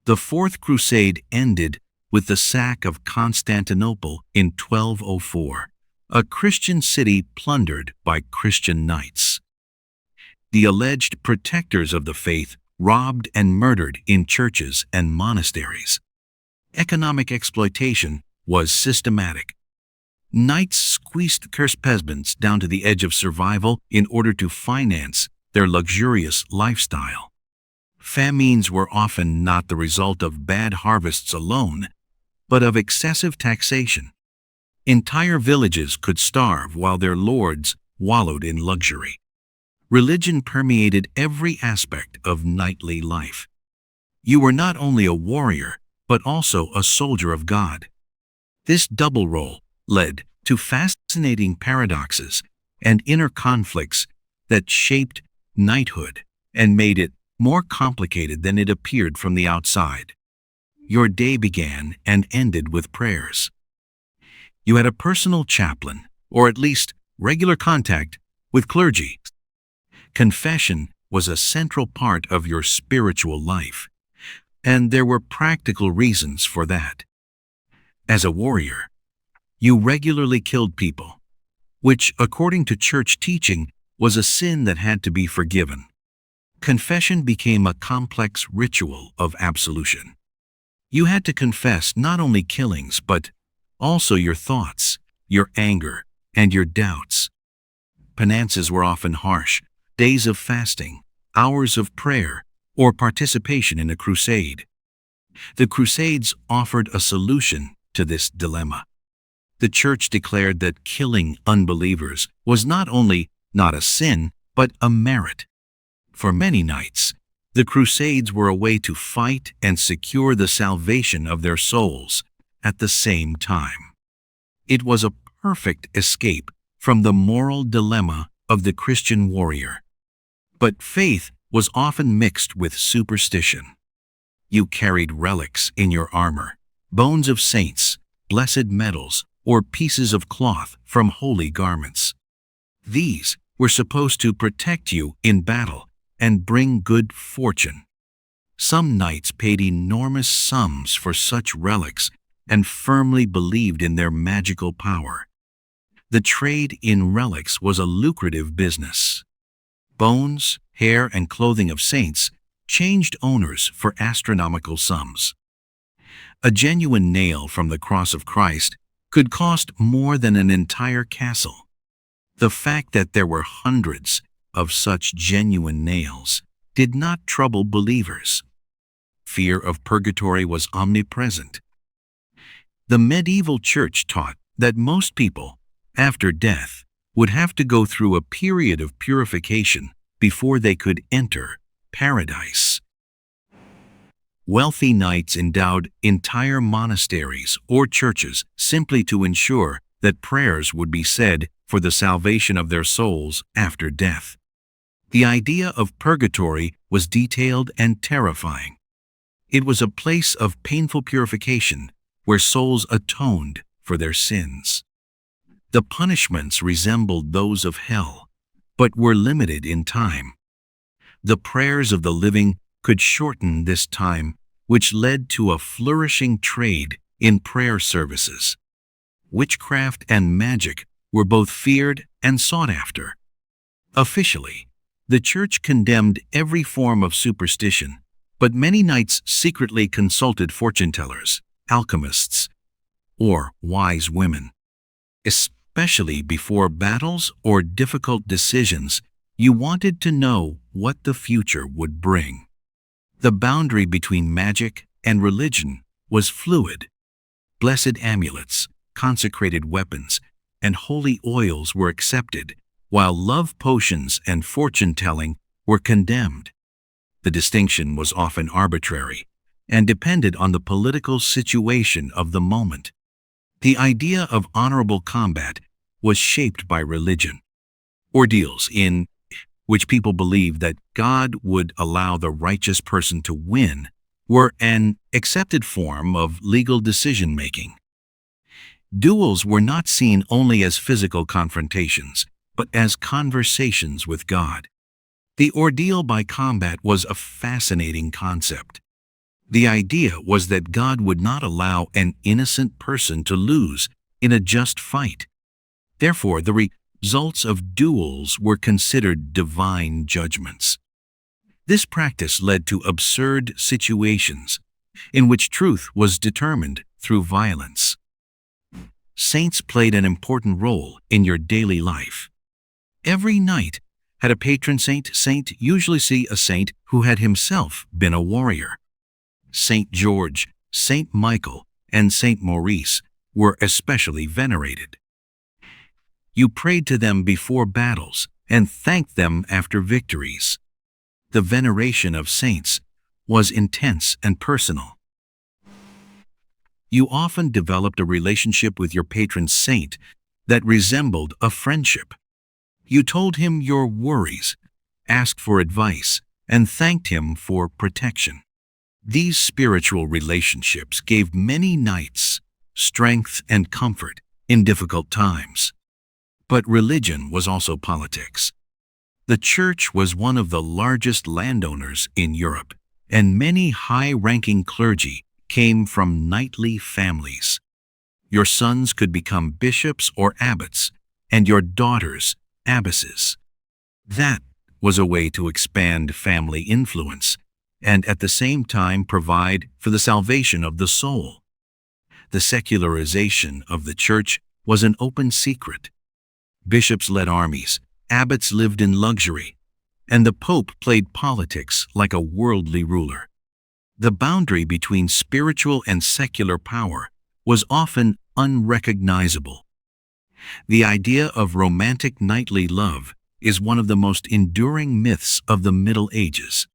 The Fourth Crusade ended with the sack of Constantinople in 1204, a Christian city plundered by Christian knights. The alleged protectors of the faith robbed and murdered in churches and monasteries. Economic exploitation was systematic. Knights squeezed cursed peasants down to the edge of survival in order to finance their luxurious lifestyle. Famines were often not the result of bad harvests alone, but of excessive taxation. Entire villages could starve while their lords wallowed in luxury. Religion permeated every aspect of knightly life. You were not only a warrior, but also a soldier of God. This double role led to fascinating paradoxes and inner conflicts that shaped knighthood and made it more complicated than it appeared from the outside. Your day began and ended with prayers. You had a personal chaplain, or at least regular contact with clergy. Confession was a central part of your spiritual life, and there were practical reasons for that. As a warrior, you regularly killed people, which, according to church teaching, was a sin that had to be forgiven. Confession became a complex ritual of absolution. You had to confess not only killings, but also your thoughts, your anger, and your doubts. Penances were often harsh: days of fasting, hours of prayer, or participation in a crusade. The Crusades offered a solution to this dilemma. The Church declared that killing unbelievers was not only not a sin, but a merit. For many knights, the Crusades were a way to fight and secure the salvation of their souls at the same time. It was a perfect escape from the moral dilemma of the Christian warrior. But faith was often mixed with superstition. You carried relics in your armor, bones of saints, blessed metals, or pieces of cloth from holy garments. These were supposed to protect you in battle and bring good fortune. Some knights paid enormous sums for such relics and firmly believed in their magical power. The trade in relics was a lucrative business. Bones, hair, and clothing of saints changed owners for astronomical sums. A genuine nail from the cross of Christ could cost more than an entire castle. The fact that there were hundreds of such genuine nails did not trouble believers. Fear of purgatory was omnipresent. The medieval church taught that most people, after death, would have to go through a period of purification before they could enter paradise. Wealthy knights endowed entire monasteries or churches simply to ensure that prayers would be said for the salvation of their souls after death. The idea of purgatory was detailed and terrifying. It was a place of painful purification where souls atoned for their sins. The punishments resembled those of hell, but were limited in time. The prayers of the living could shorten this time, which led to a flourishing trade in prayer services. Witchcraft and magic were both feared and sought after. Officially, the Church condemned every form of superstition, but many knights secretly consulted fortune-tellers, alchemists, or wise women. Especially before battles or difficult decisions, you wanted to know what the future would bring. The boundary between magic and religion was fluid. Blessed amulets, consecrated weapons, and holy oils were accepted, while love potions and fortune-telling were condemned. The distinction was often arbitrary and depended on the political situation of the moment. The idea of honorable combat was shaped by religion. Ordeals in which people believed that God would allow the righteous person to win were an accepted form of legal decision-making. Duels were not seen only as physical confrontations, but as conversations with God. The ordeal by combat was a fascinating concept. The idea was that God would not allow an innocent person to lose in a just fight. Therefore, the results of duels were considered divine judgments. This practice led to absurd situations in which truth was determined through violence. saints played an important role in your daily life. Every knight had a patron saint. Saint usually see a saint who had himself been a warrior. Saint George, Saint Michael, and Saint Maurice were especially venerated. You prayed to them before battles and thanked them after victories. The veneration of saints was intense and personal. You often developed a relationship with your patron saint that resembled a friendship. You told him your worries, asked for advice, and thanked him for protection. These spiritual relationships gave many knights strength and comfort in difficult times. But religion was also politics. The church was one of the largest landowners in Europe, and many high-ranking clergy came from knightly families. Your sons could become bishops or abbots, and your daughters abbesses. That was a way to expand family influence, and at the same time provide for the salvation of the soul. The secularization of the church was an open secret. Bishops led armies, abbots lived in luxury, and the Pope played politics like a worldly ruler. The boundary between spiritual and secular power was often unrecognizable. The idea of romantic knightly love is one of the most enduring myths of the Middle Ages.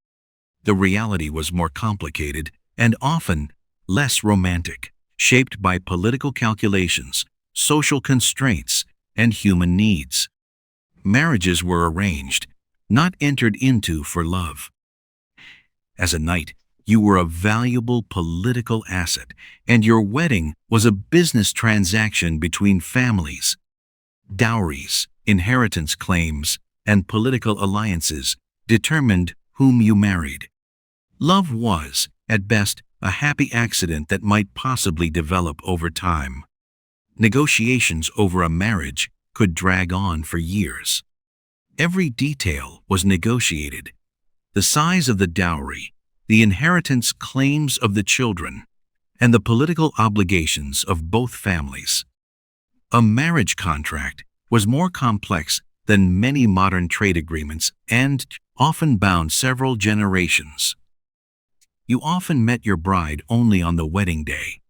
The reality was more complicated and often less romantic, shaped by political calculations, social constraints, and human needs. Marriages were arranged, not entered into for love. As a knight, you were a valuable political asset, and your wedding was a business transaction between families. Dowries, inheritance claims, and political alliances determined whom you married. Love was, at best, a happy accident that might possibly develop over time. Negotiations over a marriage could drag on for years. Every detail was negotiated: the size of the dowry, the inheritance claims of the children, and the political obligations of both families. A marriage contract was more complex than many modern trade agreements and often bound several generations. You often met your bride only on the wedding day.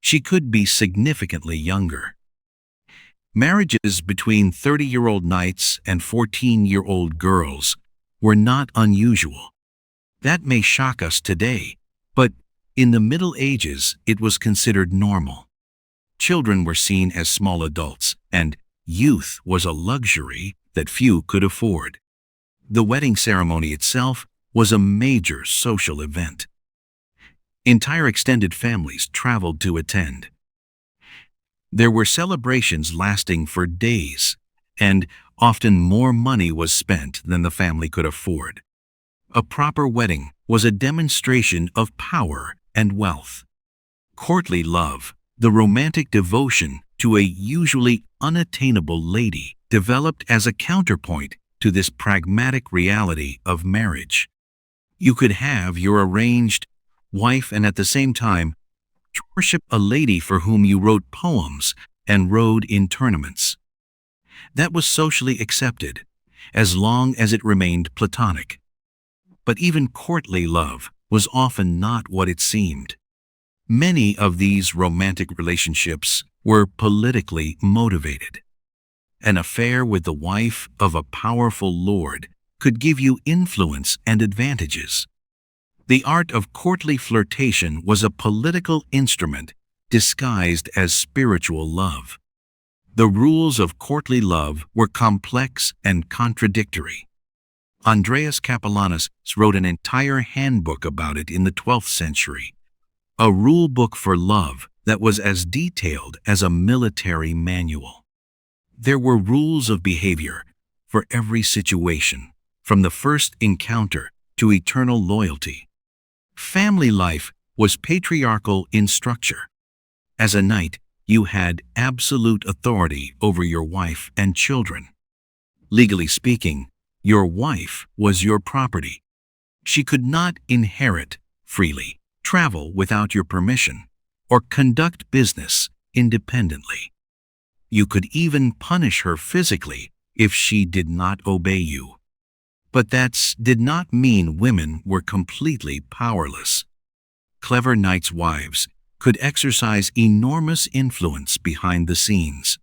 She could be significantly younger. Marriages between 30-year-old knights and 14-year-old girls were not unusual. That may shock us today, but in the Middle Ages it was considered normal. Children were seen as small adults, and youth was a luxury that few could afford. The wedding ceremony itself was a major social event. Entire extended families traveled to attend. There were celebrations lasting for days, and often more money was spent than the family could afford. A proper wedding was a demonstration of power and wealth. Courtly love, the romantic devotion to a usually unattainable lady, developed as a counterpoint to this pragmatic reality of marriage. You could have your arranged wife and at the same time worship a lady for whom you wrote poems and rode in tournaments. That was socially accepted, as long as it remained platonic. But even courtly love was often not what it seemed. Many of these romantic relationships were politically motivated. An affair with the wife of a powerful lord could give you influence and advantages. The art of courtly flirtation was a political instrument disguised as spiritual love. The rules of courtly love were complex and contradictory. Andreas Capellanus wrote an entire handbook about it in the 12th century, a rule book for love that was as detailed as a military manual. There were rules of behavior for every situation, from the first encounter to eternal loyalty. Family life was patriarchal in structure. As a knight, you had absolute authority over your wife and children. Legally speaking, your wife was your property. She could not inherit freely, travel without your permission, or conduct business independently. You could even punish her physically if she did not obey you. But that did not mean women were completely powerless. Clever knights' wives could exercise enormous influence behind the scenes.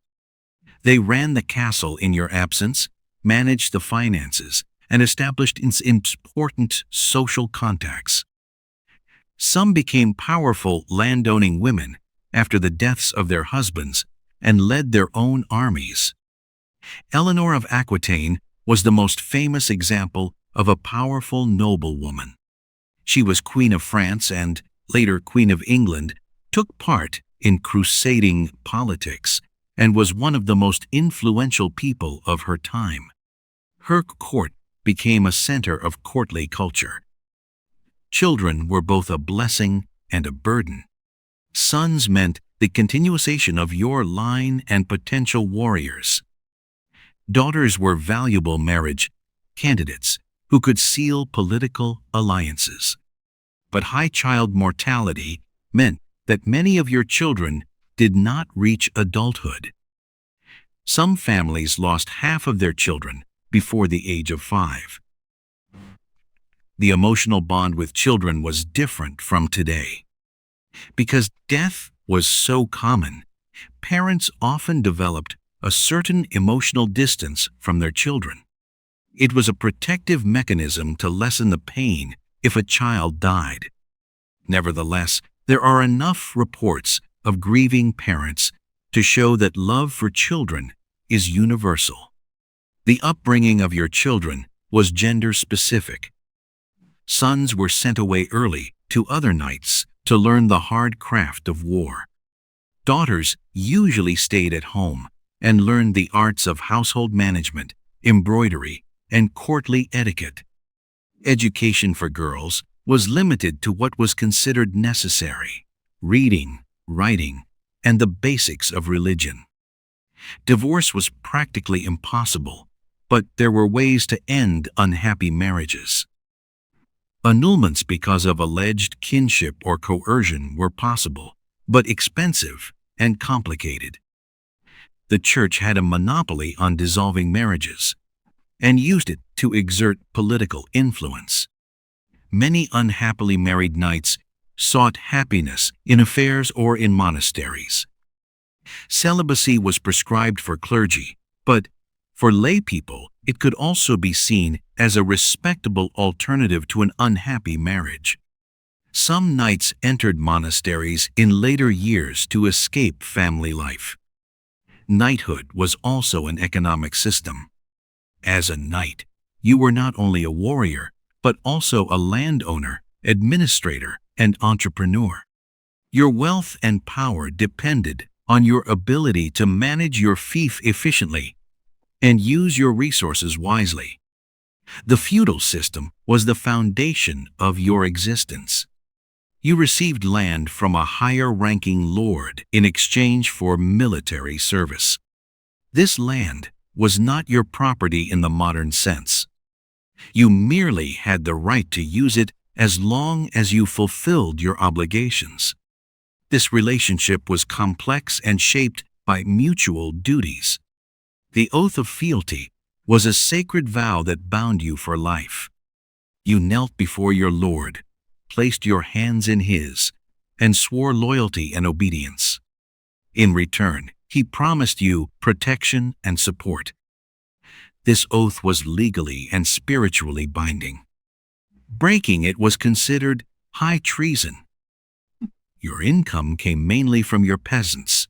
They ran the castle in your absence, managed the finances, and established important social contacts. Some became powerful landowning women after the deaths of their husbands and led their own armies. Eleanor of Aquitaine was the most famous example of a powerful noblewoman. She was Queen of France and, later Queen of England, took part in crusading politics and was one of the most influential people of her time. Her court became a center of courtly culture. Children were both a blessing and a burden. Sons meant the continuation of your line and potential warriors. Daughters were valuable marriage candidates who could seal political alliances. But high child mortality meant that many of your children did not reach adulthood. Some families lost half of their children before the age of 5. The emotional bond with children was different from today. Because death was so common, parents often developed a certain emotional distance from their children. It was a protective mechanism to lessen the pain if a child died. Nevertheless, there are enough reports of grieving parents to show that love for children is universal. The upbringing of your children was gender-specific. Sons were sent away early to other knights to learn the hard craft of war. Daughters usually stayed at home and learned the arts of household management, embroidery, and courtly etiquette. Education for girls was limited to what was considered necessary: reading, writing, and the basics of religion. Divorce was practically impossible, but there were ways to end unhappy marriages. Annulments because of alleged kinship or coercion were possible, but expensive and complicated. The church had a monopoly on dissolving marriages and used it to exert political influence. Many unhappily married knights sought happiness in affairs or in monasteries. Celibacy was prescribed for clergy, but for lay people, it could also be seen as a respectable alternative to an unhappy marriage. Some knights entered monasteries in later years to escape family life. Knighthood was also an economic system. As a knight, you were not only a warrior, but also a landowner, administrator, and entrepreneur. Your wealth and power depended on your ability to manage your fief efficiently and use your resources wisely. The feudal system was the foundation of your existence. You received land from a higher-ranking lord in exchange for military service. This land was not your property in the modern sense. You merely had the right to use it as long as you fulfilled your obligations. This relationship was complex and shaped by mutual duties. The oath of fealty was a sacred vow that bound you for life. You knelt before your lord, placed your hands in his, and swore loyalty and obedience. In return, he promised you protection and support. This oath was legally and spiritually binding. Breaking it was considered high treason. Your income came mainly from your peasants.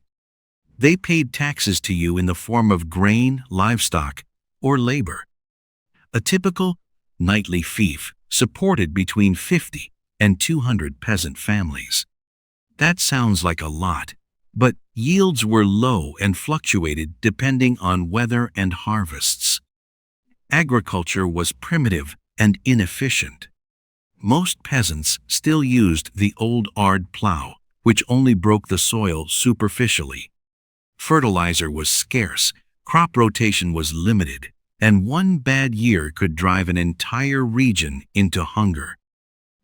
They paid taxes to you in the form of grain, livestock, or labor. A typical knightly fief supported between 50 and 200 peasant families. That sounds like a lot, but yields were low and fluctuated depending on weather and harvests. Agriculture was primitive and inefficient. Most peasants still used the old ard plow, which only broke the soil superficially. Fertilizer was scarce, crop rotation was limited, and one bad year could drive an entire region into hunger.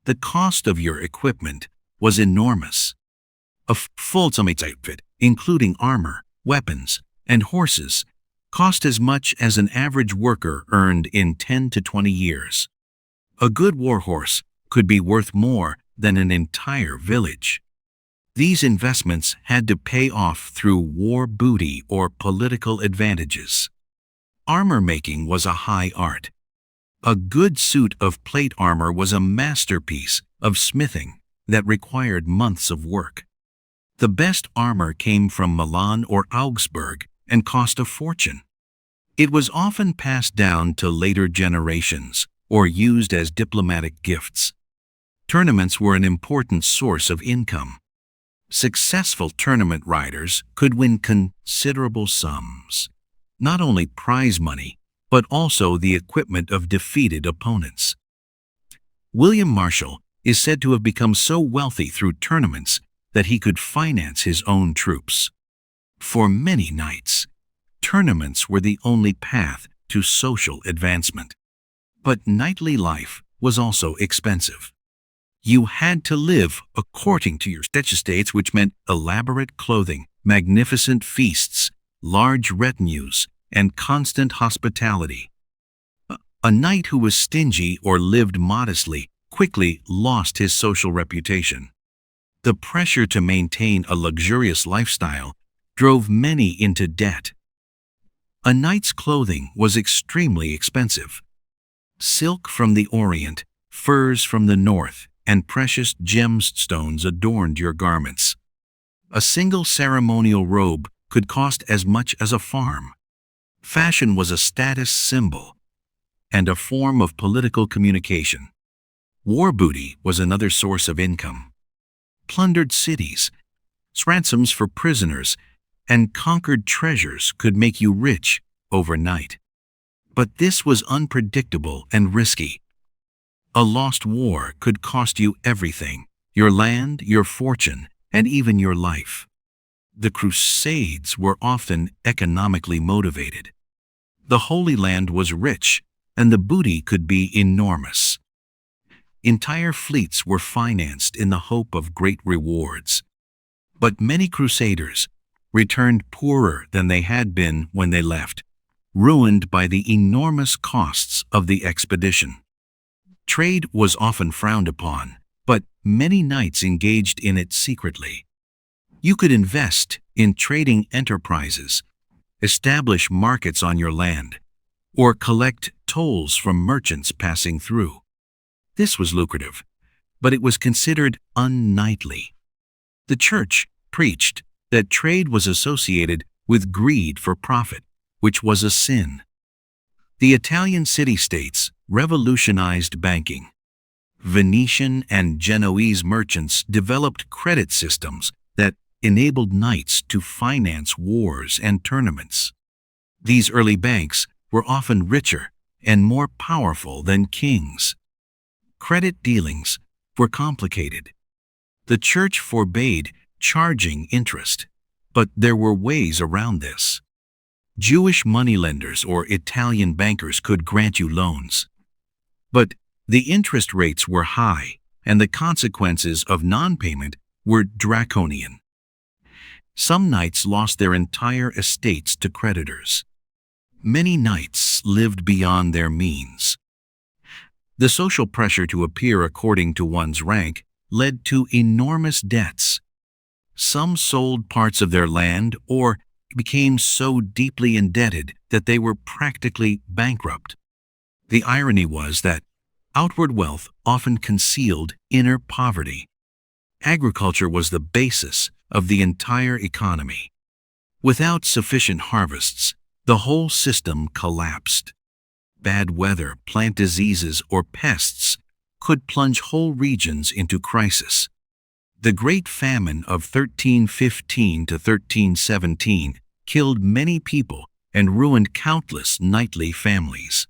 The cost of your equipment was enormous. A full outfit including armor, weapons, and horses, cost as much as an average worker earned in 10 to 20 years. A good war horse could be worth more than an entire village. These investments had to pay off through war booty or political advantages. Armor making was a high art. A good suit of plate armor was a masterpiece of smithing that required months of work. The best armor came from Milan or Augsburg and cost a fortune. It was often passed down to later generations or used as diplomatic gifts. Tournaments were an important source of income. Successful tournament riders could win considerable sums, not only prize money, but also the equipment of defeated opponents. William Marshall is said to have become so wealthy through tournaments that he could finance his own troops. For many knights, tournaments were the only path to social advancement. But knightly life was also expensive. You had to live according to your estates, which meant elaborate clothing, magnificent feasts, large retinues, and constant hospitality. A knight who was stingy or lived modestly quickly lost his social reputation. The pressure to maintain a luxurious lifestyle drove many into debt. A knight's clothing was extremely expensive. Silk from the Orient, furs from the North, and precious gemstones adorned your garments. A single ceremonial robe could cost as much as a farm. Fashion was a status symbol and a form of political communication. War booty was another source of income. Plundered cities, ransoms for prisoners, and conquered treasures could make you rich overnight. But this was unpredictable and risky. A lost war could cost you everything: your land, your fortune, and even your life. The Crusades were often economically motivated. The Holy Land was rich, and the booty could be enormous. Entire fleets were financed in the hope of great rewards. But many crusaders returned poorer than they had been when they left, ruined by the enormous costs of the expedition. Trade was often frowned upon, but many knights engaged in it secretly. You could invest in trading enterprises, establish markets on your land, or collect tolls from merchants passing through. This was lucrative, but it was considered unknightly. The church preached that trade was associated with greed for profit, which was a sin. The Italian city-states revolutionized banking. Venetian and Genoese merchants developed credit systems that enabled knights to finance wars and tournaments. These early banks were often richer and more powerful than kings. Credit dealings were complicated. The church forbade charging interest, but there were ways around this. Jewish moneylenders or Italian bankers could grant you loans. But the interest rates were high, and the consequences of non-payment were draconian. Some knights lost their entire estates to creditors. Many knights lived beyond their means. The social pressure to appear according to one's rank led to enormous debts. Some sold parts of their land or became so deeply indebted that they were practically bankrupt. The irony was that outward wealth often concealed inner poverty. Agriculture was the basis of the entire economy. Without sufficient harvests, the whole system collapsed. Bad weather, plant diseases, or pests could plunge whole regions into crisis. The Great Famine of 1315 to 1317 killed many people and ruined countless knightly families.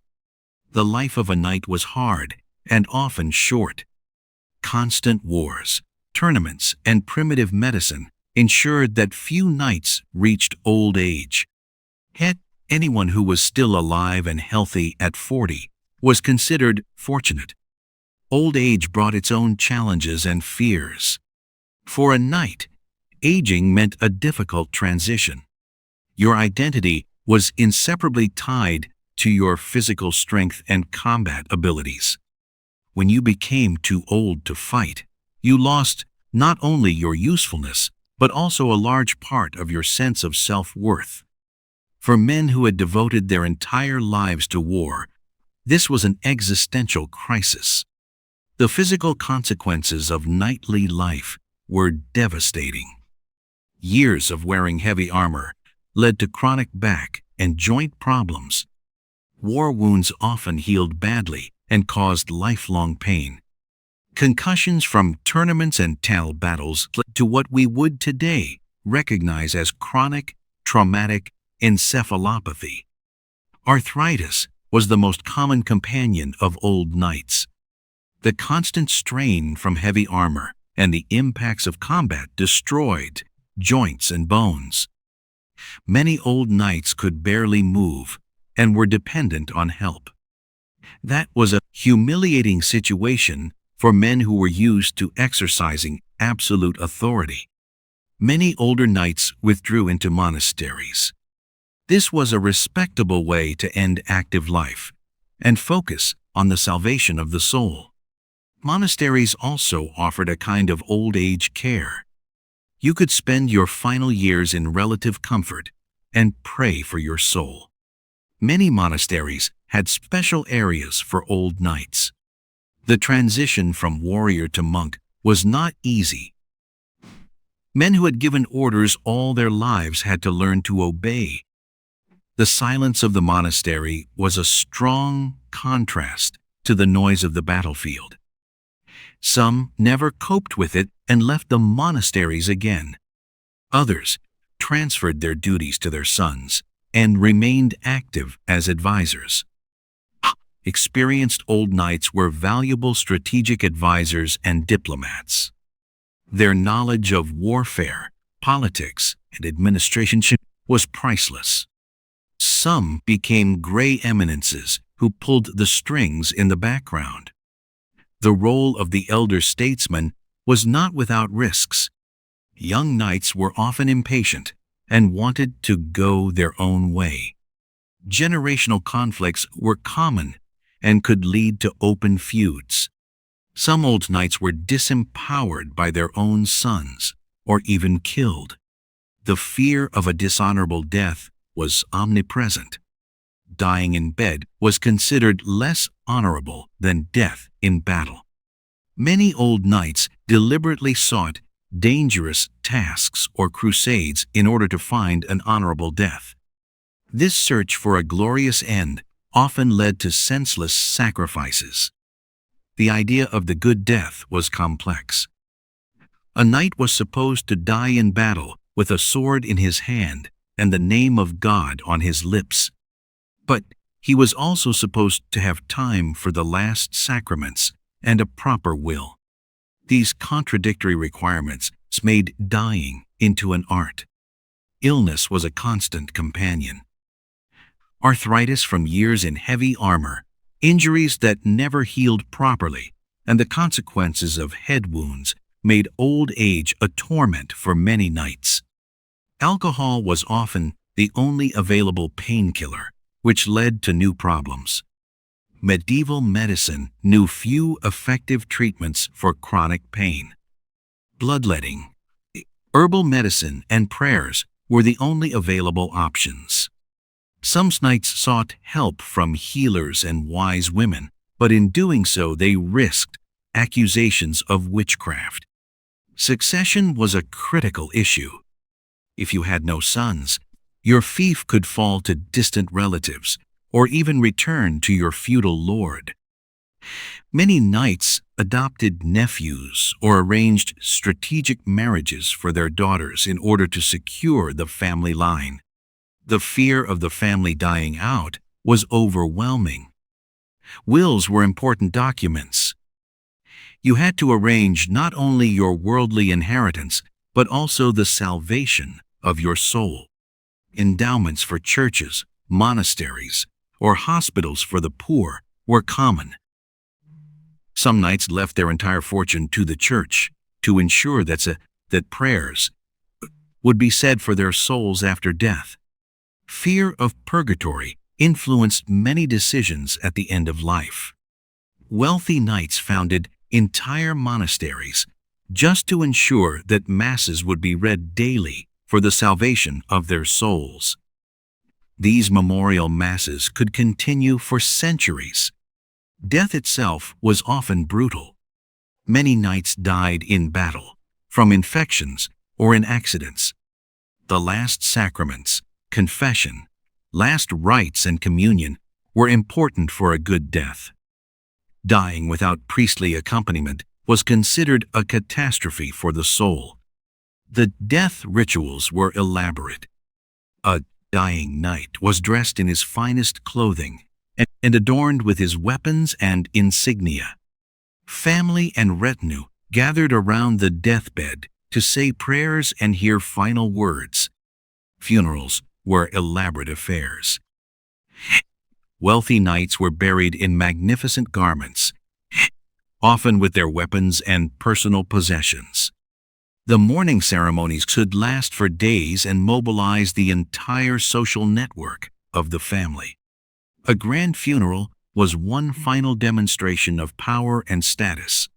The life of a knight was hard and often short. Constant wars, tournaments, and primitive medicine ensured that few knights reached old age. Yet, anyone who was still alive and healthy at 40 was considered fortunate. Old age brought its own challenges and fears. For a knight, Aging meant a difficult transition. Your identity was inseparably tied to your physical strength and combat abilities. When you became too old to fight, you lost not only your usefulness, but also a large part of your sense of self-worth. For men who had devoted their entire lives to war, this was an existential crisis. The physical consequences of knightly life were devastating. Years of wearing heavy armor led to chronic back and joint problems. War wounds often healed badly and caused lifelong pain. Concussions from tournaments and battles led to what we would today recognize as chronic traumatic encephalopathy. Arthritis was the most common companion of old knights. The constant strain from heavy armor and the impacts of combat destroyed joints and bones. Many old knights could barely move and were dependent on help. That was a humiliating situation for men who were used to exercising absolute authority. Many older knights withdrew into monasteries. This was a respectable way to end active life and focus on the salvation of the soul. Monasteries also offered a kind of old age care. You could spend your final years in relative comfort and pray for your soul. Many monasteries had special areas for old knights. The transition from warrior to monk was not easy. Men who had given orders all their lives had to learn to obey. The silence of the monastery was a strong contrast to the noise of the battlefield. Some never coped with it and left the monasteries again. Others transferred their duties to their sons and remained active as advisors. Experienced old knights were valuable strategic advisors and diplomats. Their knowledge of warfare, politics, and administration was priceless. Some became gray eminences who pulled the strings in the background. The role of the elder statesman was not without risks. Young knights were often impatient and wanted to go their own way. Generational conflicts were common and could lead to open feuds. Some old knights were disempowered by their own sons or even killed. The fear of a dishonorable death was omnipresent. Dying in bed was considered less honorable than death in battle. Many old knights deliberately sought dangerous tasks or crusades in order to find an honorable death. This search for a glorious end often led to senseless sacrifices. The idea of the good death was complex. A knight was supposed to die in battle with a sword in his hand and the name of God on his lips. But he was also supposed to have time for the last sacraments and a proper will. These contradictory requirements made dying into an art. Illness was a constant companion. Arthritis from years in heavy armor, injuries that never healed properly, and the consequences of head wounds made old age a torment for many knights. Alcohol was often the only available painkiller, which led to new problems. Medieval medicine knew few effective treatments for chronic pain. Bloodletting, herbal medicine, and prayers were the only available options. Some knights sought help from healers and wise women, but in doing so they risked accusations of witchcraft. Succession was a critical issue. If you had no sons, your fief could fall to distant relatives, or even return to your feudal lord. Many knights adopted nephews or arranged strategic marriages for their daughters in order to secure the family line. The fear of the family dying out was overwhelming. Wills were important documents. You had to arrange not only your worldly inheritance, but also the salvation of your soul. Endowments for churches, monasteries, or hospitals for the poor were common. Some knights left their entire fortune to the church to ensure that prayers, would be said for their souls after death. Fear of purgatory influenced many decisions at the end of life. Wealthy knights founded entire monasteries just to ensure that masses would be read daily for the salvation of their souls. These memorial masses could continue for centuries. Death itself was often brutal. Many knights died in battle, from infections or in accidents. The last sacraments, confession, last rites and communion were important for a good death. Dying without priestly accompaniment was considered a catastrophe for the soul. The death rituals were elaborate. A dying knight was dressed in his finest clothing and adorned with his weapons and insignia. Family and retinue gathered around the deathbed to say prayers and hear final words. Funerals were elaborate affairs. Wealthy knights were buried in magnificent garments, often with their weapons and personal possessions. The mourning ceremonies could last for days and mobilize the entire social network of the family. A grand funeral was one final demonstration of power and status.